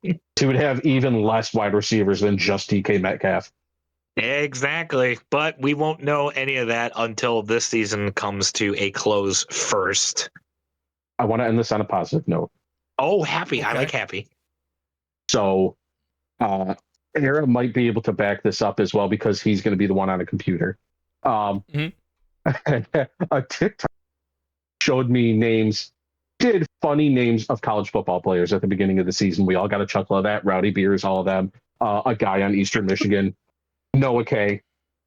He would have even less wide receivers than just DK Metcalf. Exactly, but we won't know any of that until this season comes to a close first. I want to end this on a positive note. Oh, happy. Okay. I like happy. So, Era might be able to back this up as well because he's going to be the one on a computer. A TikTok showed me funny names of college football players at the beginning of the season. We all got a chuckle of that. Rowdy Beers, all of them. A guy on Eastern Michigan, Noah K.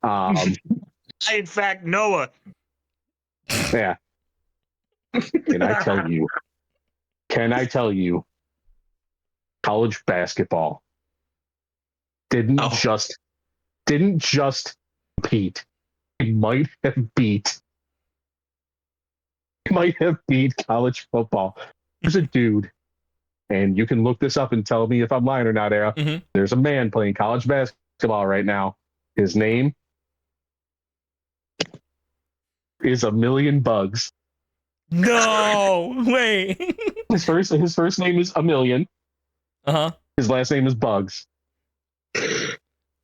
In fact, Noah. Yeah. Can I tell you, college basketball didn't just compete. It might have beat college football. There's a dude, and you can look this up and tell me if I'm lying or not, Era. Mm-hmm. There's a man playing college basketball right now. His name is A Million Bugs. No, wait. His first name is A Million. Uh-huh. His last name is Bugs.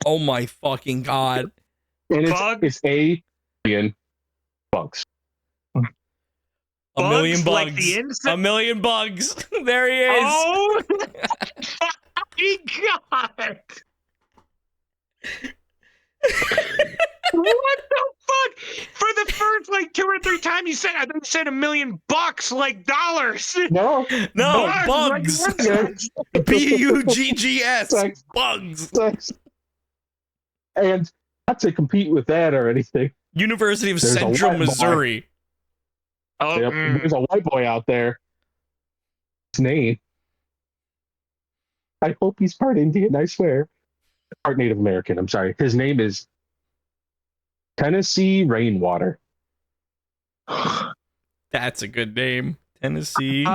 Oh my fucking god. And it's A million bugs. A million bugs. Like the A million bugs. There he is. Oh my god. What the fuck? For the first like 2 or 3 times you said, I think you said $1 million like dollars. No, bugs. Like, BUGGS. Bugs. And not to compete with that or anything. University of Central Missouri. Oh, yep, there's a white boy out there. His name. I hope he's part Indian, I swear. Part Native American, I'm sorry. His name is Tennessee Rainwater. That's a good name. Tennessee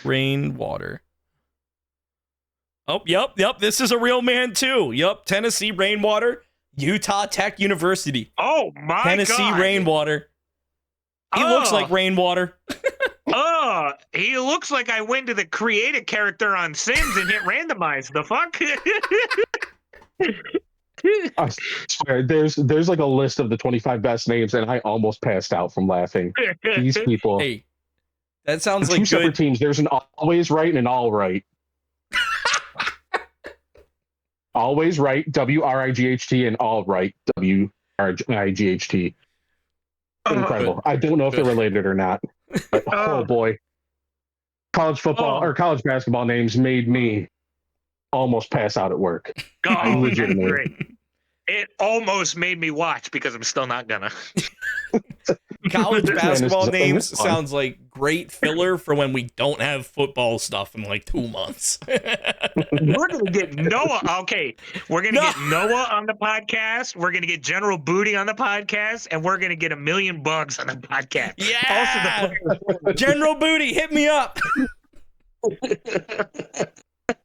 Rainwater. Oh, yep. This is a real man too. Yep. Tennessee Rainwater, Utah Tech University. Oh my Tennessee God. Rainwater. He looks like rainwater. He looks like I went to the create a character on Sims and hit randomize. The fuck? I swear, there's like a list of the 25 best names, and I almost passed out from laughing. These people. Hey, that sounds like 2 good. separate teams. There's an always right and an all right. Always right, WRIGHT, and all right, WRIGHT. Incredible. I don't know if they're related or not. But, oh boy, college football or college basketball names made me almost pass out at work. Oh, Legitimately. great. It almost made me watch because I'm still not gonna. College basketball Man, names fun. sounds like great filler for when we don't have football stuff in like 2 months. We're gonna get Noah. Okay, we're gonna get Noah on the podcast. We're gonna get General Booty on the podcast, and we're gonna get $1,000,000 on the podcast. Yeah, General Booty, hit me up.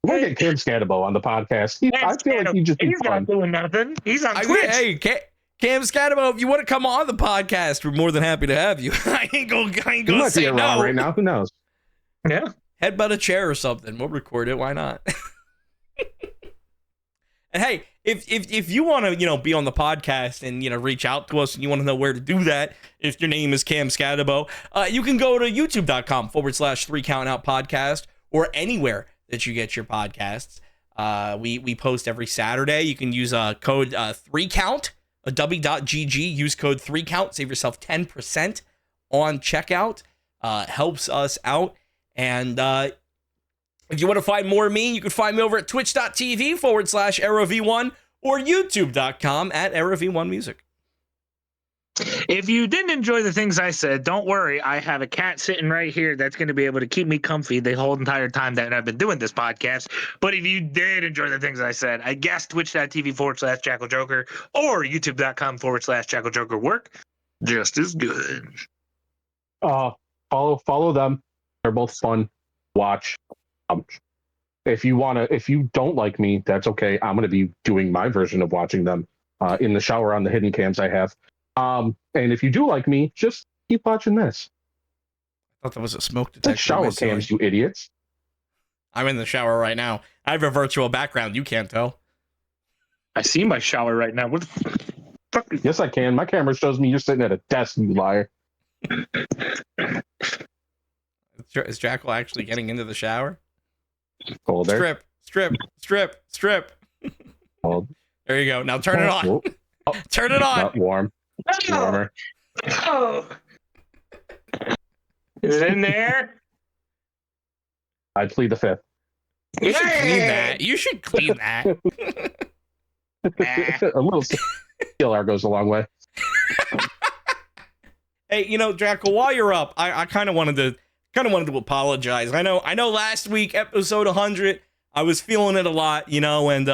We'll get Cam Scatabo on the podcast. I feel like he's not doing nothing. He's on Twitch. Hey, Cam Scatabo, if you want to come on the podcast, we're more than happy to have you. I ain't gonna say no right now. Who knows? Yeah, headbutt a chair or something. We'll record it. Why not? And hey, if you want to be on the podcast and reach out to us and you want to know where to do that, if your name is Cam Scatabo, you can go to youtube.com/3countout podcast or anywhere that you get your podcasts. We post every Saturday. You can use code 3count, a w.gg, use code 3count, save yourself 10% on checkout. Helps us out. And if you want to find more of me, you can find me over at twitch.tv/ArrowV1 or youtube.com/ArrowV1Music. If you didn't enjoy the things I said, don't worry. I have a cat sitting right here that's going to be able to keep me comfy the whole entire time that I've been doing this podcast. But if you did enjoy the things I said, I guess twitch.tv/JackalJoker or youtube.com/JackalJokerWork just as good. Follow them. They're both fun. Watch. If you don't like me, that's okay. I'm going to be doing my version of watching them in the shower on the hidden cams I have. And if you do like me, just keep watching this. I thought that was a smoke detector. Shower cams, you idiots. I'm in the shower right now. I have a virtual background. You can't tell. I see my shower right now. What the fuck? Yes, I can. My camera shows me you're sitting at a desk, you liar. Is Jackal actually getting into the shower? Hold there. Strip. Hold. There you go. Now turn it on. Oh, turn it on. Not warm. Warmer. Oh. Is it in there? I'd plead the fifth. You should clean that. You should clean that. A little CLR goes a long way. Hey, Jackal, while you're up, I kind of wanted to apologize. I know last week, episode 100, I was feeling it a lot, and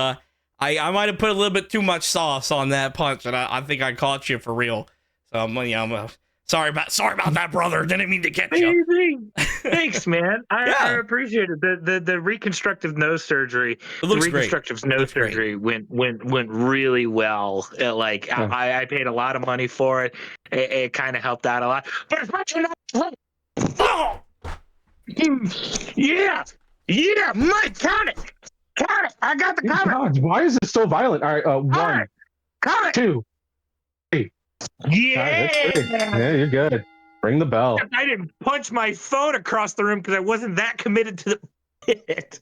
I might have put a little bit too much sauce on that punch, and I think I caught you for real. So I'm sorry about that, brother. Didn't mean to catch you. Thanks, man. I appreciate it. The reconstructive nose surgery. It looks the reconstructive great. nose surgery went really well. I paid a lot of money for it. It kind of helped out a lot. But it's much enough. Oh! Yeah, Mike, count it. I got the comment. God, why is it so violent? All right, one, count it. 2, 3. Yeah, yeah, you're good. Ring the bell. I didn't punch my phone across the room because I wasn't that committed to the hit.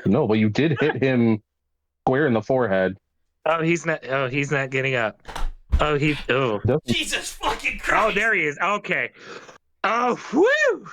No, but you did hit him square in the forehead. He's not getting up. Jesus fucking Christ. Oh, there he is. Okay. Oh, whoo!